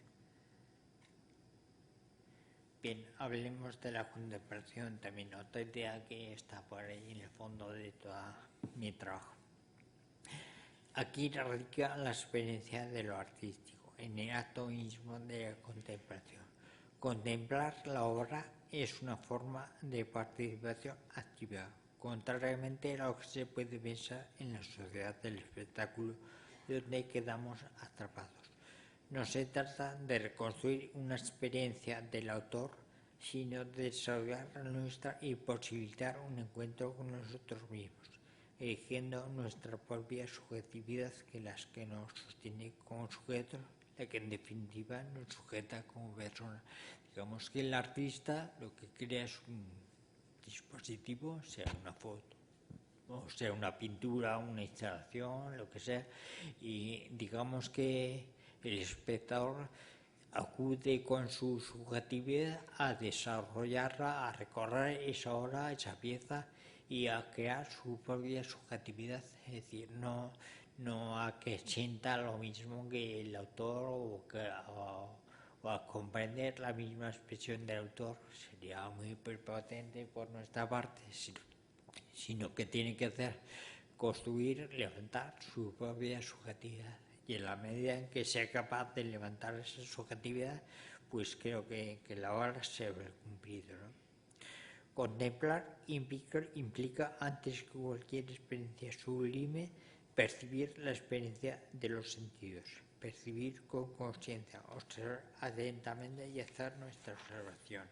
Bien, hablemos de la contemplación, también otra idea que está por ahí en el fondo de todo mi trabajo. Aquí radica la experiencia de lo artístico, en el acto mismo de la contemplación. Contemplar la obra es una forma de participación activa, contrariamente a lo que se puede pensar en la sociedad del espectáculo, donde quedamos atrapados. No se trata de reconstruir una experiencia del autor, sino de desarrollar la nuestra y posibilitar un encuentro con nosotros mismos, eligiendo nuestra propia subjetividad, que las que nos sostiene como sujetos, la que en definitiva nos sujeta como persona. Digamos que el artista lo que crea es un dispositivo, sea una foto, o sea una pintura, una instalación, lo que sea, y digamos que el espectador acude con su subjetividad a desarrollarla, a recorrer esa obra, esa pieza, y a crear su propia subjetividad, es decir, no a que sienta lo mismo que el autor o a comprender la misma expresión del autor, sería muy prepotente por nuestra parte, sino que tiene que hacer construir, levantar su propia subjetividad. Y en la medida en que sea capaz de levantar esa subjetividad, pues creo que la obra se habrá cumplido, ¿no? Contemplar implica, antes que cualquier experiencia sublime, percibir la experiencia de los sentidos, percibir con conciencia, observar atentamente y hacer nuestra observación.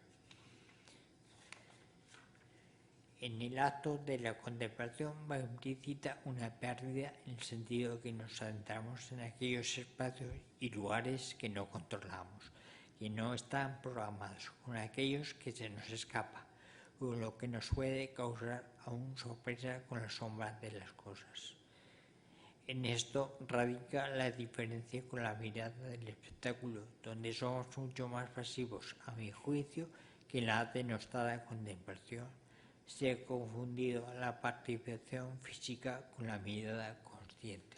En el acto de la contemplación va implícita una pérdida en el sentido que nos adentramos en aquellos espacios y lugares que no controlamos, que no están programados, con aquellos que se nos escapa, o lo que nos puede causar aún sorpresa con la sombra de las cosas. En esto radica la diferencia con la mirada del espectáculo, donde somos mucho más pasivos, a mi juicio, que en la denostada contemplación. Se ha confundido la participación física con la mirada consciente.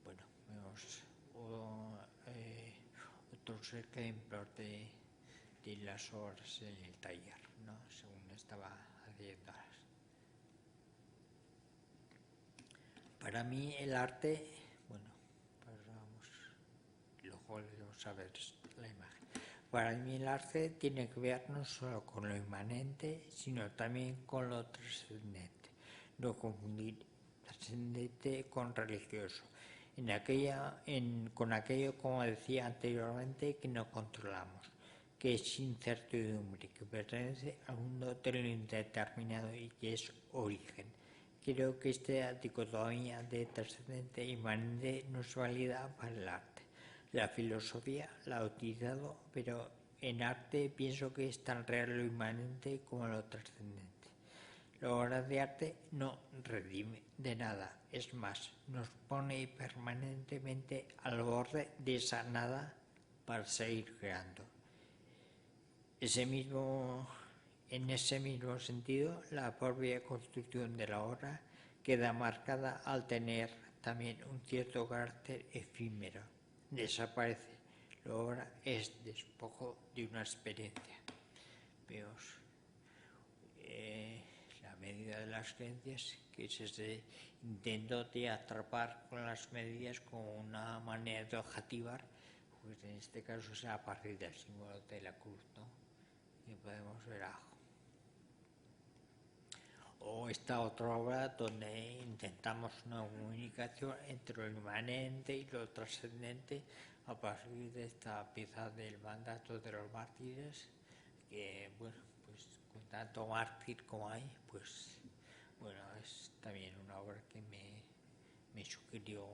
Bueno, vemos otros ejemplos de las obras en el taller, ¿no? Según estaba haciendo. Para mí el arte, bueno, luego vamos a ver la imagen. Para mí el arte tiene que ver no solo con lo inmanente, sino también con lo trascendente. No confundir trascendente con religioso. Con aquello, como decía anteriormente, que no controlamos, que es incertidumbre, que pertenece al mundo de lo indeterminado y que es origen. Creo que esta dicotomía de trascendente e inmanente no es válida para el arte. La filosofía la ha utilizado, pero en arte pienso que es tan real lo inmanente como lo trascendente. La obra de arte no redime de nada, es más, nos pone permanentemente al borde de esa nada para seguir creando. En ese mismo sentido, la propia construcción de la obra queda marcada al tener también un cierto carácter efímero. Desaparece. La obra es despojo de una experiencia. Vemos la medida de las creencias, que es ese intento de atrapar con las medidas como una manera de objetivar, pues en este caso es a partir del símbolo de la cruz, ¿no? Que podemos ver abajo. O esta otra obra donde intentamos una comunicación entre lo inmanente y lo trascendente a partir de esta pieza del mandato de los mártires, que bueno, pues con tanto mártir como hay, pues bueno, es también una obra que me sugirió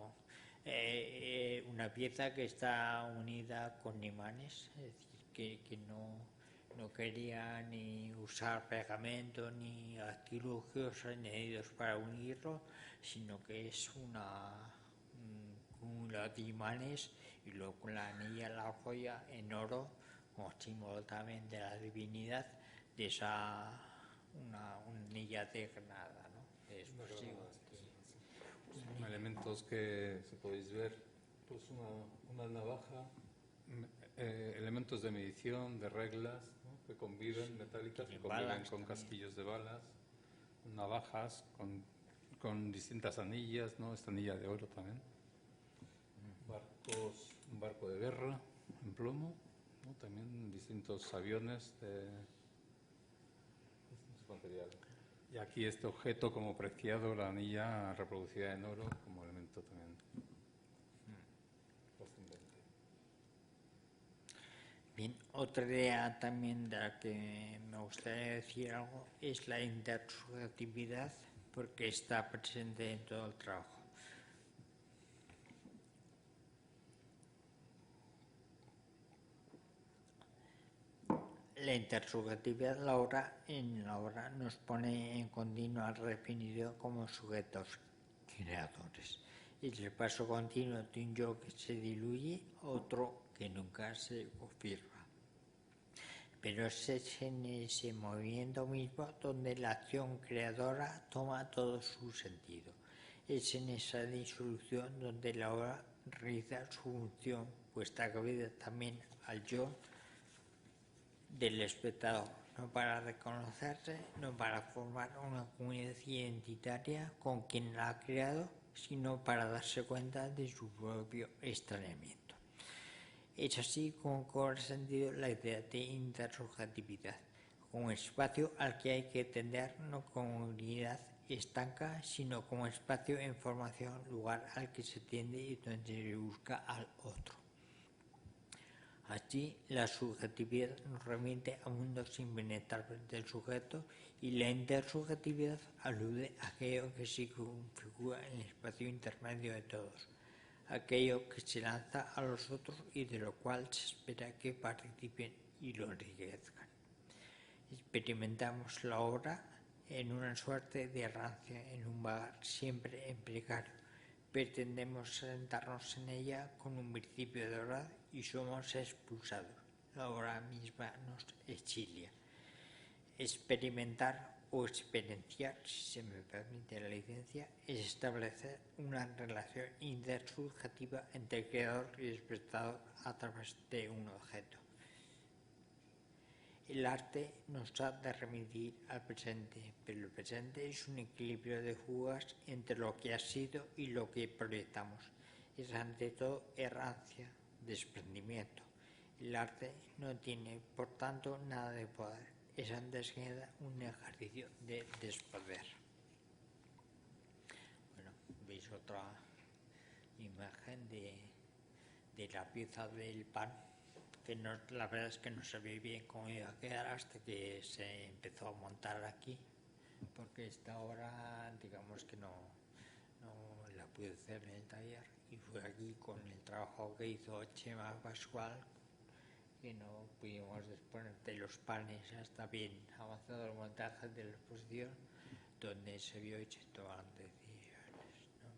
una pieza que está unida con imanes, es decir, que no quería ni usar pegamento ni artilugios añadidos para unirlo, sino que es un cúmulo de imanes y luego con la anilla, la joya en oro, como símbolo también de la divinidad, de esa una anilla de granada, ¿no? Son elementos que, si podéis ver, pues una navaja, elementos de medición, de reglas, ¿no? Que conviven, metálicas, que conviven con casquillos de balas, navajas con distintas anillas, ¿no? Esta anilla de oro también. Un barco de guerra en plomo, ¿no? También distintos aviones de distintos materiales. Y aquí este objeto como preciado, la anilla reproducida en oro, como elemento también trascendente. Bien, otra idea también de la que me gustaría decir algo es la intersubjetividad, porque está presente en todo el trabajo. La intersubjetividad en la obra nos pone en continua definición como sujetos creadores. Es el paso continuo de un yo que se diluye a otro que nunca se confirma. pero es en ese movimiento mismo donde la acción creadora toma todo su sentido. Es en esa disolución donde la obra realiza su función, pues está cabida también al yo del espectador, no para reconocerse, no para formar una comunidad identitaria con quien la ha creado, sino para darse cuenta de su propio extrañamiento. Es así como cobra sentido la idea de intersubjetividad, como espacio al que hay que tender no como unidad estanca, sino como espacio en formación, lugar al que se tiende y donde se busca al otro. Así, la subjetividad nos remite a mundos impenetrables del sujeto y la intersubjetividad alude a aquello que se configura en el espacio intermedio de todos, aquello que se lanza a los otros y de lo cual se espera que participen y lo enriquezcan. Experimentamos la obra en una suerte de errancia, en un vagar siempre en precario. Pretendemos sentarnos en ella con un principio de verdad y somos expulsados. La obra misma nos exilia. Experimentar o experienciar, si se me permite la licencia, es establecer una relación intersubjetiva entre el creador y el espectador a través de un objeto. El arte nos ha de remitir al presente, pero el presente es un equilibrio de fugas entre lo que ha sido y lo que proyectamos. Es ante todo errancia, desprendimiento. El arte no tiene, por tanto, nada de poder. Es antes que nada un ejercicio de despoder. Bueno, veis otra imagen de la pieza del pan, que no, la verdad es que no sabía bien cómo iba a quedar hasta que se empezó a montar aquí, porque esta obra, digamos que no la pude hacer en el taller, y fue aquí con el trabajo que hizo Chema Pascual, que no pudimos disponer de los panes hasta bien avanzado el montaje de la exposición, donde se vio hecho todas las decisiones, ¿no?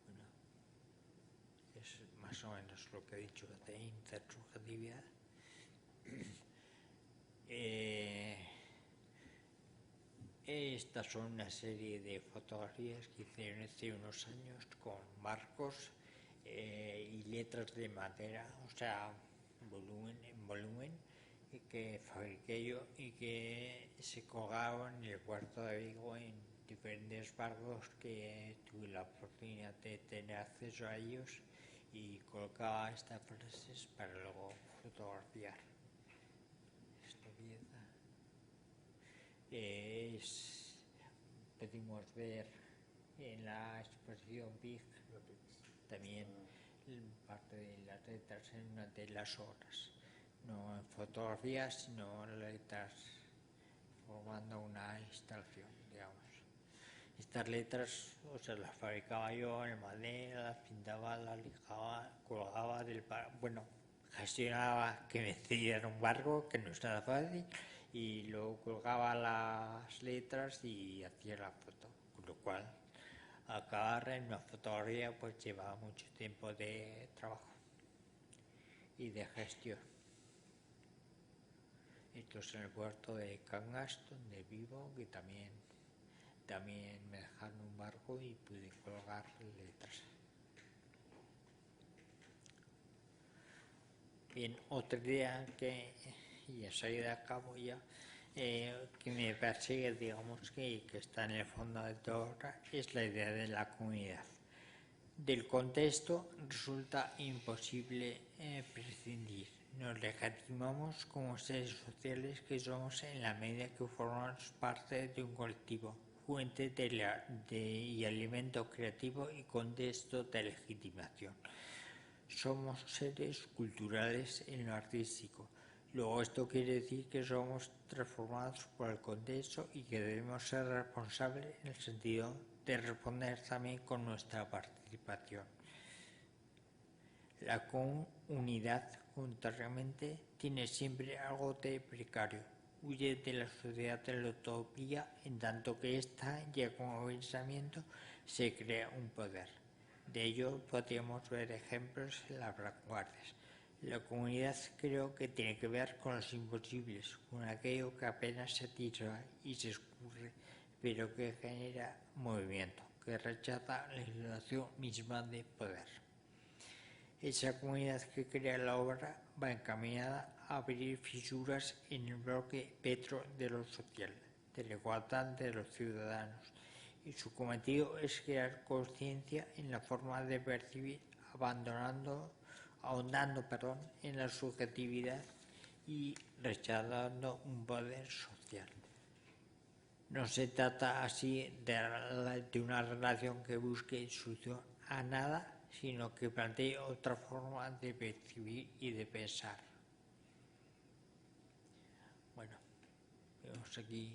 Bueno, es más o menos lo que he dicho de intersubjetividad. Estas son una serie de fotografías que hice hace unos años con marcos y letras de madera, o sea, en volumen, que fabriqué yo y que se colgaban en el puerto de Vigo en diferentes barcos que tuve la oportunidad de tener acceso a ellos, y colocaba estas frases para luego fotografiar. Esta pieza pudimos ver en la exposición Big también parte de las letras en una de las obras, no en fotografías, sino en letras formando una instalación, digamos. Estas letras, o sea, las fabricaba yo en madera, las pintaba, las lijaba, colgaba del barco, bueno, gestionaba que me cedieran un barco, que no es nada fácil, y luego colgaba las letras y hacía la foto, con lo cual acabar en una fotografía pues lleva mucho tiempo de trabajo y de gestión. Esto es en el puerto de Cangas, donde vivo, que también me dejaron un barco y pude colgar letras. Bien, otra idea que ya se ha ido a cabo ya, que me persigue, digamos, que está en el fondo de todo, es la idea de la comunidad. Del contexto resulta imposible prescindir. Nos legitimamos como seres sociales que somos en la medida que formamos parte de un colectivo, fuente y alimento creativo y contexto de legitimación. Somos seres culturales en lo artístico. Luego esto quiere decir que somos transformados por el contexto y que debemos ser responsables en el sentido de responder también con nuestra participación. La comunidad, contrariamente, tiene siempre algo de precario. Huye de la sociedad de la utopía, en tanto que ésta, ya como pensamiento, se crea un poder. De ello podríamos ver ejemplos en las vanguardias. La comunidad creo que tiene que ver con los imposibles, con aquello que apenas se tira y se escurre, pero que genera movimiento, que rechaza la situación misma de poder. Esa comunidad que crea la obra va encaminada a abrir fisuras en el bloque petro de lo social, de la igualdad de los ciudadanos, y su cometido es crear conciencia en la forma de percibir, ahondando en la subjetividad y rechazando un poder social. No se trata así de una relación que busque solución a nada, sino que plantee otra forma de percibir y de pensar. Bueno, vemos aquí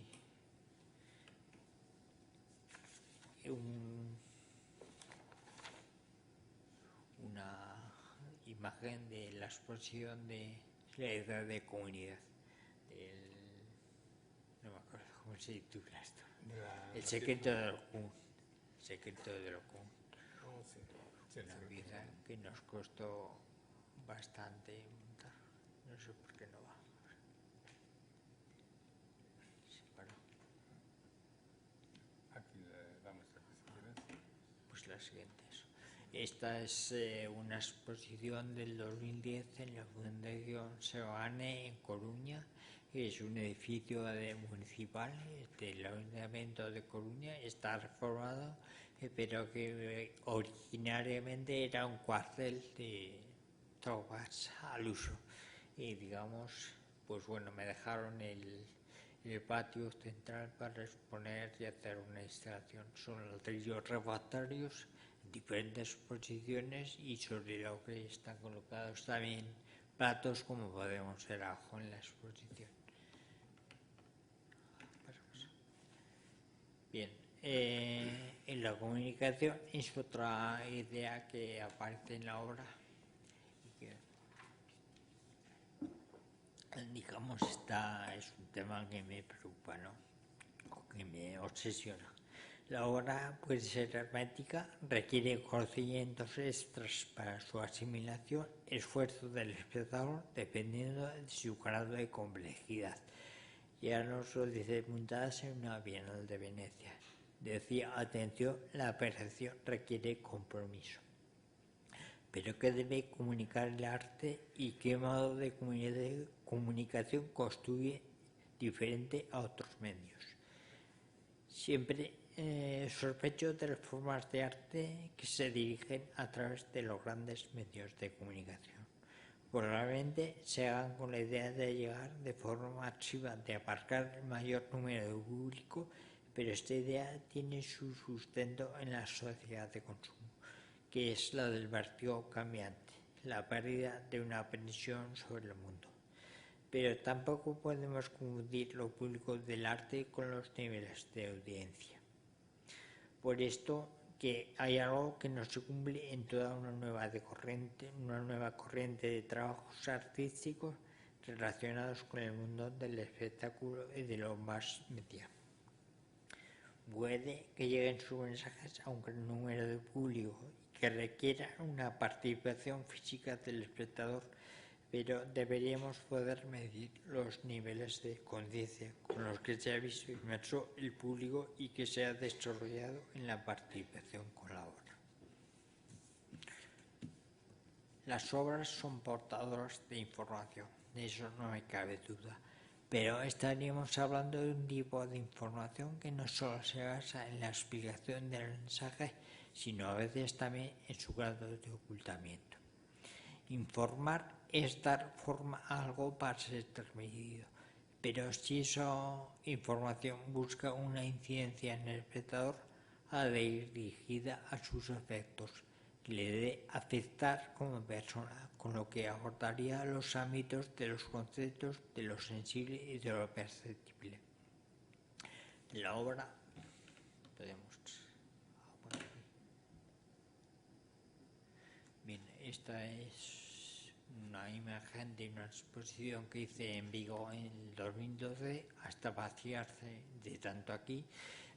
una imagen de la exposición de la idea de comunidad. No me acuerdo cómo se titula esto. El secreto de lo común. El secreto de lo común. Una pieza que nos costó bastante montar. No sé por qué no va. Se paró. Aquí le damos a que si quieres. Pues la siguiente. Esta es una exposición del 2010 en la Fundación Seoane en Coruña. Es un edificio municipal del Ayuntamiento de Coruña. Está reformado, pero que originariamente era un cuartel de tropas al uso. Y digamos, pues bueno, me dejaron el patio central para exponer y hacer una instalación. Son ladrillos refractarios, diferentes posiciones, y sobre lo que están colocados también platos, como podemos ver abajo en la exposición. Bien, en la comunicación es otra idea que aparece en la obra y que, digamos, es un tema que me preocupa, ¿no? O que me obsesiona. La obra puede ser hermética, requiere conocimientos extras para su asimilación, esfuerzo del espectador dependiendo de su grado de complejidad. Ya nos lo dice Puntadas en una Bienal de Venecia. Decía, atención, la percepción requiere compromiso. Pero ¿qué debe comunicar el arte y qué modo de comunicación constituye diferente a otros medios? Siempre sospecho de las formas de arte que se dirigen a través de los grandes medios de comunicación. Probablemente se hagan con la idea de llegar de forma masiva, de abarcar el mayor número de público, pero esta idea tiene su sustento en la sociedad de consumo, que es la del vértigo cambiante, la pérdida de una presión sobre el mundo. Pero tampoco podemos confundir lo público del arte con los niveles de audiencia. Por esto que hay algo que no se cumple en toda una nueva corriente de trabajos artísticos relacionados con el mundo del espectáculo y de lo más media. Puede que lleguen sus mensajes a un gran número de público y que requiera una participación física del espectador, pero deberíamos poder medir los niveles de conciencia con los que se ha visto inmerso el público y que se ha desarrollado en la participación con la obra. Las obras son portadoras de información, de eso no me cabe duda, pero estaríamos hablando de un tipo de información que no solo se basa en la explicación del mensaje, sino a veces también en su grado de ocultamiento. Informar es dar forma a algo para ser transmitido, pero si esa información busca una incidencia en el espectador, ha de ir dirigida a sus efectos, que le debe afectar como persona, con lo que abordaría los ámbitos de los conceptos, de lo sensible y de lo perceptible. La obra, bien, esta es una imagen de una exposición que hice en Vigo en el 2012, hasta vaciarse de tanto aquí.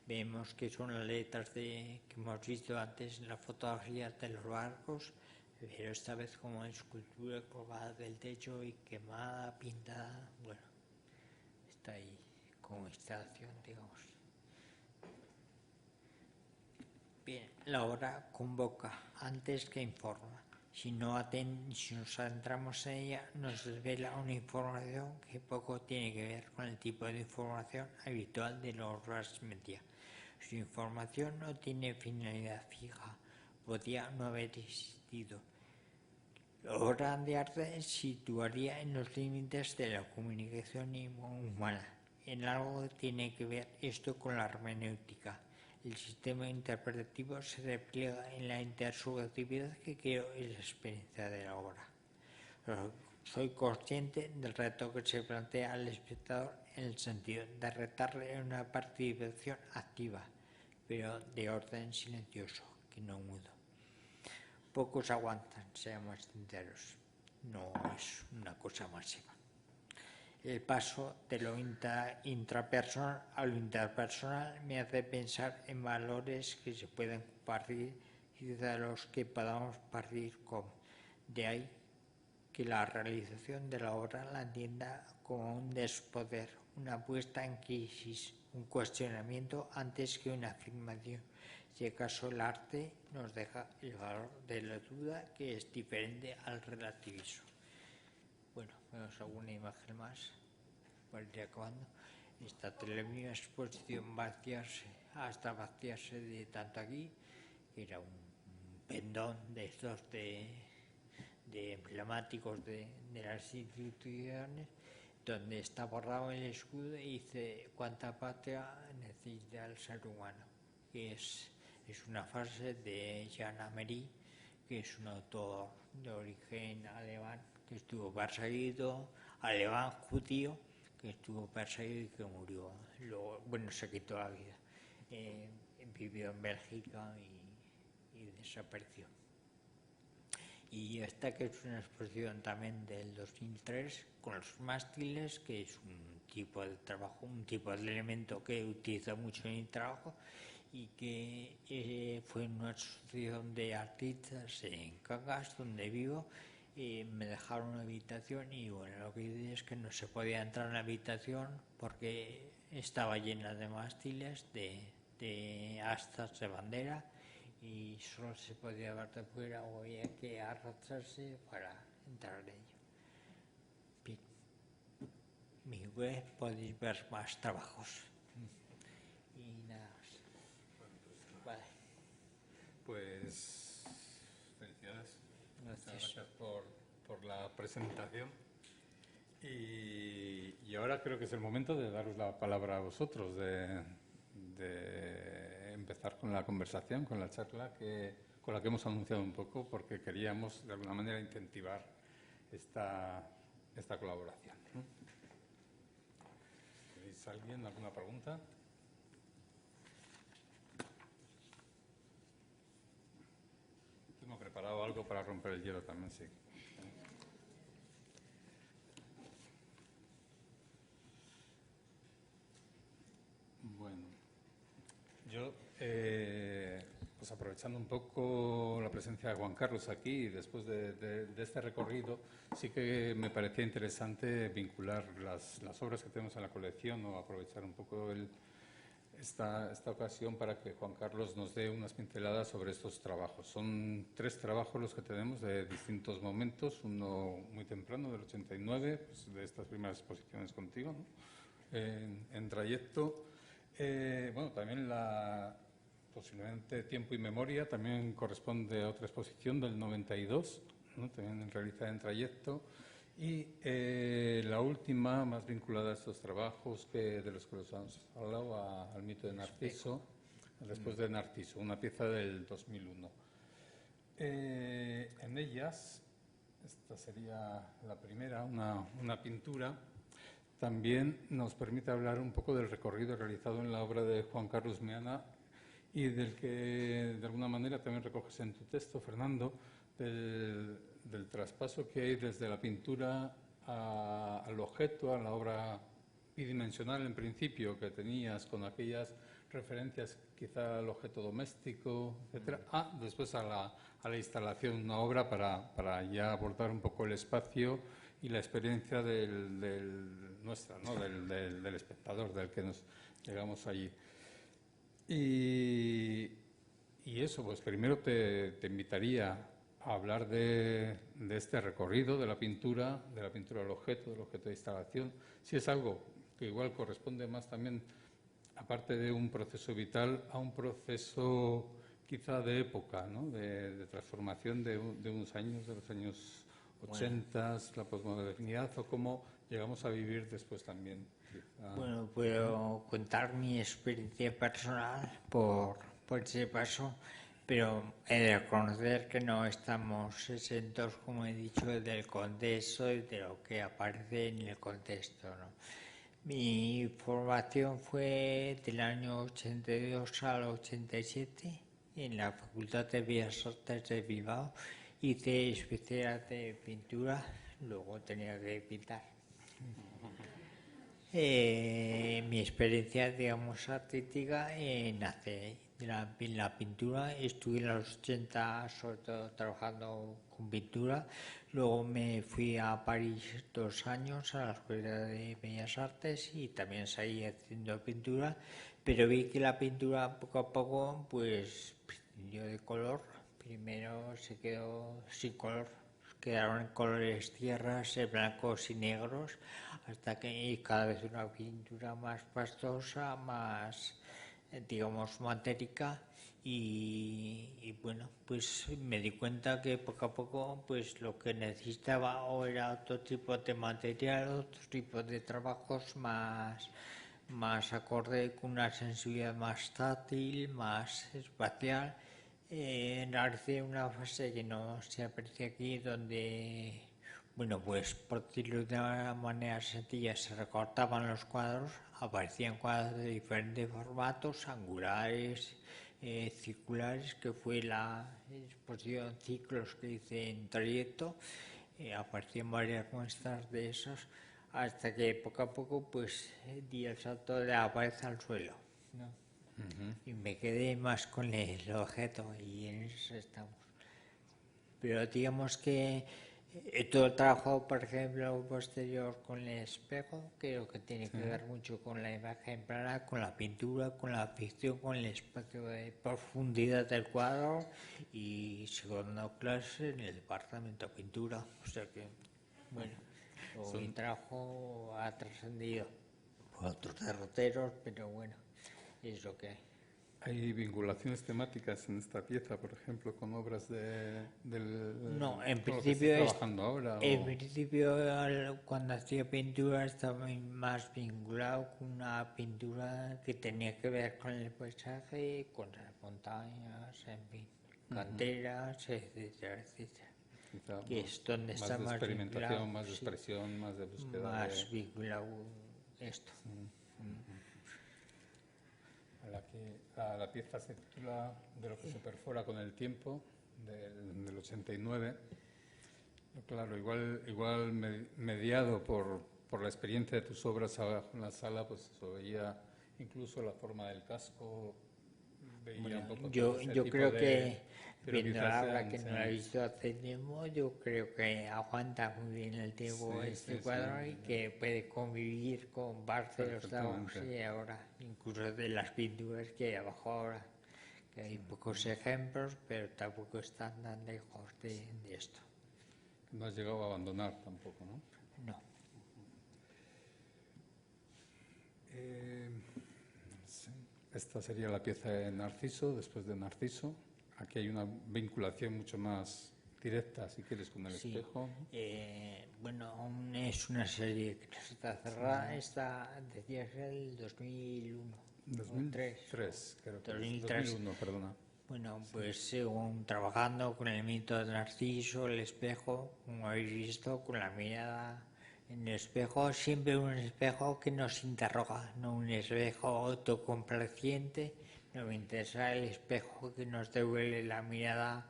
Vemos que son las letras que hemos visto antes en la fotografía de los barcos, pero esta vez como escultura colgada del techo y quemada, pintada, bueno, está ahí como instalación, digamos. Bien, la obra convoca antes que informa. Si nos adentramos en ella, nos desvela una información que poco tiene que ver con el tipo de información habitual de los mass media. Su información no tiene finalidad fija, podía no haber existido. La obra de arte situaría en los límites de la comunicación humana. En algo tiene que ver esto con la hermenéutica. El sistema interpretativo se repliega en la intersubjetividad que creo es la experiencia de la obra. Soy consciente del reto que se plantea al espectador en el sentido de retarle en una participación activa, pero de orden silencioso, que no mudo. Pocos aguantan, seamos sinceros, no es una cosa masiva. El paso de lo intrapersonal a lo interpersonal me hace pensar en valores que se pueden compartir y de los que podamos partir como. De ahí que la realización de la obra la entienda como un despoder, una puesta en crisis, un cuestionamiento antes que una afirmación. Si acaso el arte nos deja el valor de la duda, que es diferente al relativismo. Bueno, vemos alguna imagen más para ir acabando. Esta televisión exposición hasta vaciarse de tanto aquí, que era un pendón de estos de emblemáticos de las instituciones, donde está borrado el escudo y dice cuánta patria necesita el ser humano, que es una frase de Jean Amery, que es un autor de origen alemán que estuvo perseguido, alemán judío, que estuvo perseguido y que murió. Luego, bueno, se quitó la vida. Vivió en Bélgica y desapareció. Y esta, que es una exposición también del 2003 con los mástiles, que es un tipo de trabajo, un tipo de elemento que utilizo mucho en mi trabajo, y que fue una asociación de artistas en Cangas, donde vivo. Me dejaron una habitación y bueno, lo que dice es que no se podía entrar en la habitación porque estaba llena de mástiles, de astas de bandera, y solo se podía ver de fuera o había que arrastrarse para entrar en ello. Bien. Mi web podéis ver más trabajos. Y nada más. Vale. Pues felicidades. Gracias. Muchas gracias por la presentación. Y ahora creo que es el momento de daros la palabra a vosotros, de empezar con la conversación, con la charla con la que hemos anunciado un poco, porque queríamos de alguna manera incentivar esta colaboración. ¿Tenéis alguien alguna pregunta? Tengo preparado algo para romper el hielo también, sí. Bueno, yo, pues aprovechando un poco la presencia de Juan Carlos aquí, después de este recorrido, sí que me parecía interesante vincular las obras que tenemos en la colección, o aprovechar un poco esta ocasión para que Juan Carlos nos dé unas pinceladas sobre estos trabajos. Son 3 trabajos los que tenemos de distintos momentos, uno muy temprano, del 89, pues de estas primeras exposiciones contigo, ¿no? En trayecto. Bueno, también posiblemente Tiempo y Memoria también corresponde a otra exposición del 92, ¿no? También realizada en trayecto. Y la última, más vinculada a estos trabajos de los que os hemos hablado, al mito de Narciso, después de Narciso, una pieza del 2001. En ellas, esta sería la primera, una pintura. También nos permite hablar un poco del recorrido realizado en la obra de Juan Carlos Meana y del que de alguna manera también recoges en tu texto, Fernando, del traspaso que hay desde la pintura al objeto, a la obra bidimensional en principio que tenías, con aquellas referencias quizá al objeto doméstico, etcétera, después a la instalación de una obra para ya abordar un poco el espacio y la experiencia nuestra, ¿no? del espectador, del que nos llegamos allí. Y eso, pues primero te invitaría a hablar de este recorrido de la pintura al objeto, del objeto de instalación. Si es algo que igual corresponde más también, aparte de un proceso vital, a un proceso quizá de época, ¿no? de transformación de unos años, de los años 80, la posmodernidad, o cómo llegamos a vivir después también. Bueno, puedo contar mi experiencia personal por ese paso, pero he de reconocer que no estamos exentos, como he dicho, del contexto y de lo que aparece en el contexto, ¿no? Mi formación fue del año 82 al 87 en la Facultad de Bellas Artes de Bilbao. Hice especialidad de pintura, luego tenía que pintar. Mi experiencia, digamos, artística nace en la pintura. Estuve en los 80 sobre todo trabajando con pintura. Luego me fui a París 2 años a la Escuela de Bellas Artes y también seguí haciendo pintura, pero vi que la pintura poco a poco pues prescindió de color. Primero se quedó sin color, quedaron en colores tierras, blancos y negros, hasta que cada vez una pintura más pastosa, más, digamos, matérica. Y bueno, pues me di cuenta que poco a poco pues lo que necesitaba o era otro tipo de material, otro tipo de trabajos más acorde, con una sensibilidad más táctil, más espacial. Realicé una fase que no se aprecia aquí, donde, bueno, pues por decirlo de una manera sencilla, se recortaban los cuadros, aparecían cuadros de diferentes formatos, angulares, circulares, que fue la exposición Ciclos que hice en Trayecto. Aparecían varias muestras de esos, hasta que poco a poco pues di el salto de la pared al suelo, ¿no? Y me quedé más con el objeto y en eso estamos. Pero digamos que todo el trabajo, por ejemplo, posterior con el espejo, creo que tiene que ver mucho con la imagen plana, con la pintura, con la ficción, con el espacio de profundidad del cuadro, y segundo clase en el departamento de pintura. O sea que, bueno, mi trabajo ha trascendido por otros derroteros, pero bueno, es lo que hay. ¿Hay vinculaciones temáticas en esta pieza, por ejemplo, con obras No, en con lo que principio estás trabajando ahora? en principio cuando hacía pintura estaba más vinculado con una pintura que tenía que ver con el paisaje, con las montañas, en fin, canteras, etcétera, etcétera. Quizá Que es donde más está de más experimentación, vinculado, más de sí, expresión, más de búsqueda. más vinculado esto. La pieza se titula De lo que se perfora con el tiempo, del 89. Claro, igual mediado por la experiencia de tus obras abajo en la sala, pues se veía incluso la forma del casco, veía Bueno, un poco yo tipo creo que pero viendo quizás ahora que no la he sean- visto hace tiempo, yo creo que aguanta muy bien el tiempo Sí, este sí, cuadro sí. y que puede convivir con parte de los trabajos que hay ahora, incluso de las pinturas que hay abajo ahora, que hay pocos ejemplos, pero tampoco están tan lejos de esto. No has llegado a abandonar tampoco, ¿no? No. Sí. Esta sería la pieza de Narciso, después de Narciso. Aquí hay una vinculación mucho más directa, si quieres, con el Sí. espejo. Bueno, aún es una serie que no está cerrada, está desde el 2001. 2003, creo que es. 2003. 2001, perdona. Bueno, pues según trabajando con el mito de Narciso, el espejo, como habéis visto, con la mirada en el espejo, siempre un espejo que nos interroga, no un espejo autocomplaciente. No me interesa el espejo que nos devuelve la mirada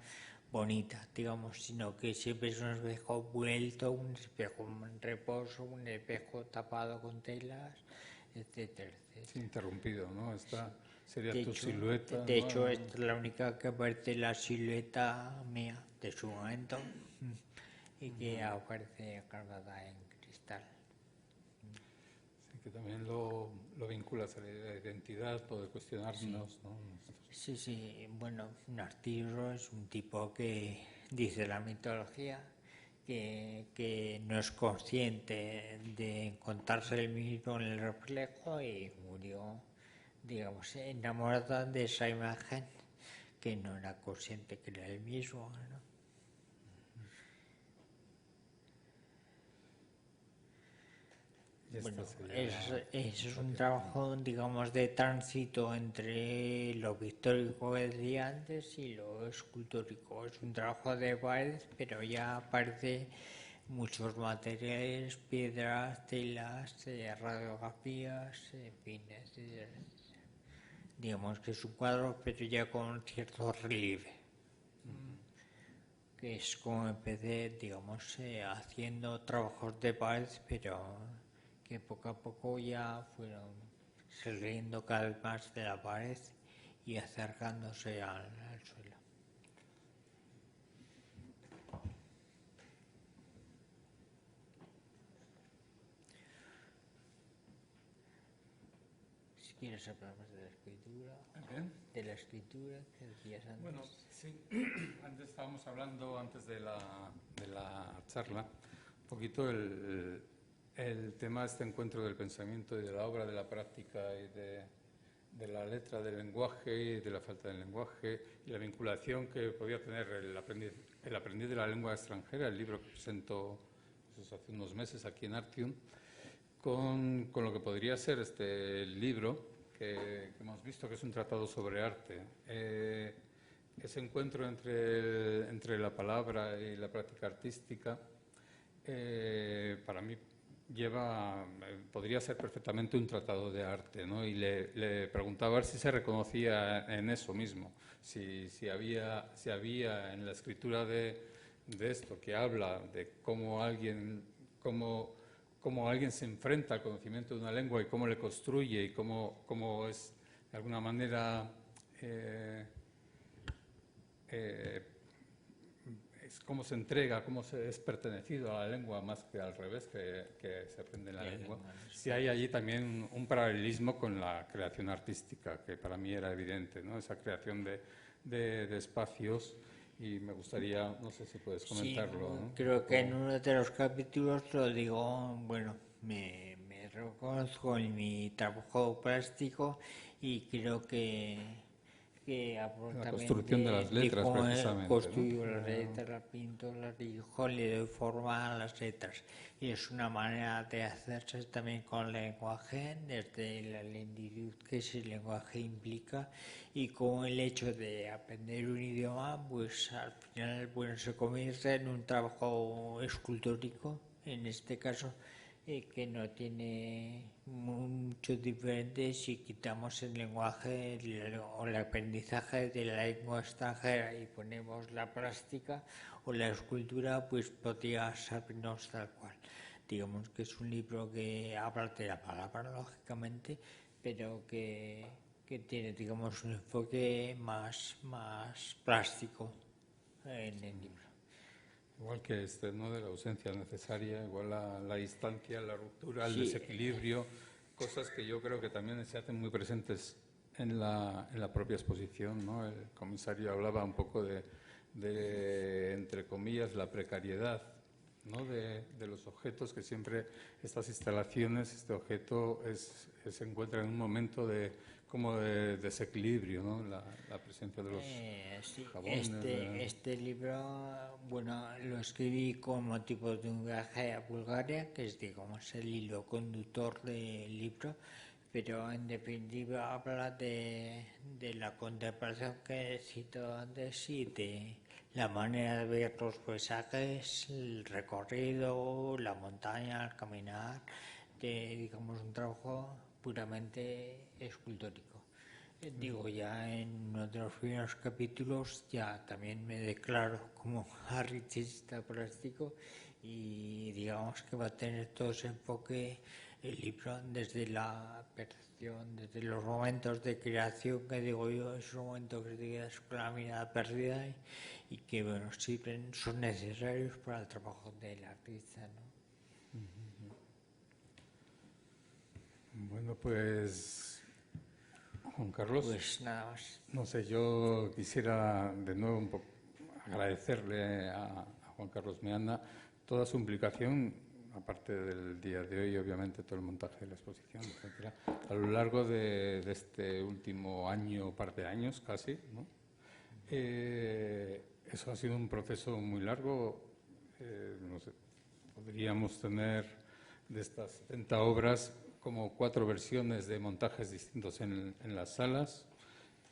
bonita, digamos, sino que siempre es un espejo vuelto, un espejo en reposo, un espejo tapado con telas, etcétera, etcétera. Sí, interrumpido, ¿no? sería De tu hecho, silueta. de ¿no? hecho, esta es la única que aparece la silueta mía de su momento y que aparece cargada en cristal. Sí, que también lo vinculas a la identidad, poder cuestionarnos, ¿no? Sí, sí, bueno, Narciso es un tipo que dice la mitología que no es consciente de encontrarse él mismo en el reflejo y murió, digamos, enamorada de esa imagen que no era consciente que era él mismo, ¿no? Y Bueno, esta sería es la un que trabajo, digamos, de tránsito entre lo pictórico que decía antes y lo escultórico. Es un trabajo de pared, pero ya aparece muchos materiales, piedras, telas, radiografías, en fin, digamos que es un cuadro, pero ya con cierto relieve, que es como empecé, digamos, haciendo trabajos de pared, pero que poco a poco ya fueron saliendo cada vez más de la pared y acercándose al suelo. Si quieres hablar más de la escritura, ¿Bien? que decías antes. Bueno, sí, antes estábamos hablando, antes de la charla, un poquito el tema de este encuentro del pensamiento y de la obra, de la práctica y de la letra, del lenguaje y de la falta de lenguaje y la vinculación que podía tener el aprendiz de la lengua extranjera, el libro que presentó pues, hace unos meses aquí en Artium, con lo que podría ser este libro que hemos visto, que es un tratado sobre arte. Ese encuentro entre la palabra y la práctica artística, para mí podría ser perfectamente un tratado de arte, ¿no? Y le preguntaba a ver si se reconocía en eso mismo, si había en la escritura de esto que habla de cómo alguien se enfrenta al conocimiento de una lengua y cómo le construye y cómo es de alguna manera es cómo se entrega, es pertenecido a la lengua más que al revés, que se aprende en la lengua. Si hay allí también un paralelismo con la creación artística, que para mí era evidente, ¿no? Esa creación de espacios, y me gustaría, no sé si puedes comentarlo. Sí, ¿no? creo que en uno de los capítulos lo digo, bueno, me reconozco en mi trabajo plástico y creo que hablo La también construcción de las de letras, cómo precisamente, ¿no? construyo las letras, las pinto, las dibujo, le doy forma a las letras. Y es una manera de hacerse también con el lenguaje, desde la lentitud que ese lenguaje implica y con el hecho de aprender un idioma, pues al final bueno, se convierte en un trabajo escultórico, en este caso, que no tiene mucho diferente si quitamos el lenguaje o el aprendizaje de la lengua extranjera y ponemos la plástica o la escultura, pues podría servirnos tal cual. Digamos que es un libro que habla de la palabra, lógicamente, pero que tiene, digamos, un enfoque más plástico en el libro. Igual que ¿no? De la ausencia necesaria, igual la distancia, la ruptura, el Sí, desequilibrio, cosas que yo creo que también se hacen muy presentes en la propia exposición, ¿no? El comisario hablaba un poco de entre comillas, la precariedad, ¿no? de los objetos, que siempre estas instalaciones, este objeto se encuentra en un momento como de desequilibrio, ¿no? La presencia de los sí, jabones. este libro, bueno, lo escribí con motivo de un viaje a Bulgaria, que es, digamos, el hilo conductor del libro, pero en definitiva habla de la contemplación que cito antes y de la manera de ver los paisajes, el recorrido, la montaña, el caminar, de, digamos, un trabajo puramente escultórico. Digo, ya en uno de los primeros capítulos ya también me declaro como artista plástico y digamos que va a tener todo ese enfoque el libro desde la percepción, desde los momentos de creación, que digo yo, es un momento que te quedas con la mirada perdida y que bueno, sirven, son necesarios para el trabajo del artista, ¿no? Bueno, pues Juan Carlos, Pues nada más. no sé, yo quisiera de nuevo un poco agradecerle a Juan Carlos Meanda toda su implicación, aparte del día de hoy, obviamente todo el montaje de la exposición, etcétera, a lo largo de este último año, par de años casi, ¿no? Eso ha sido un proceso muy largo. No sé, podríamos tener de estas 70 obras como 4 versiones de montajes distintos en las salas,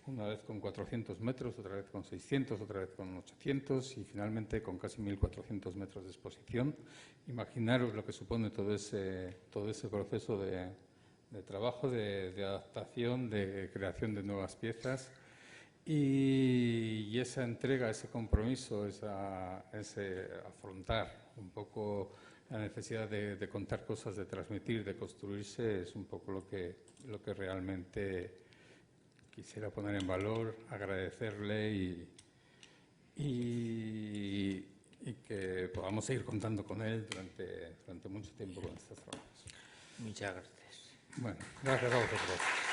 una vez con 400 metros, otra vez con 600, otra vez con 800 y finalmente con casi 1.400 metros de exposición. Imaginaros lo que supone todo ese proceso de trabajo, de adaptación, de creación de nuevas piezas y esa entrega, ese compromiso, ese afrontar un poco la necesidad de contar cosas, de transmitir, de construirse, es un poco lo que realmente quisiera poner en valor, agradecerle y que podamos seguir contando con él durante mucho tiempo con estos trabajos. Muchas gracias. Bueno, gracias a vosotros.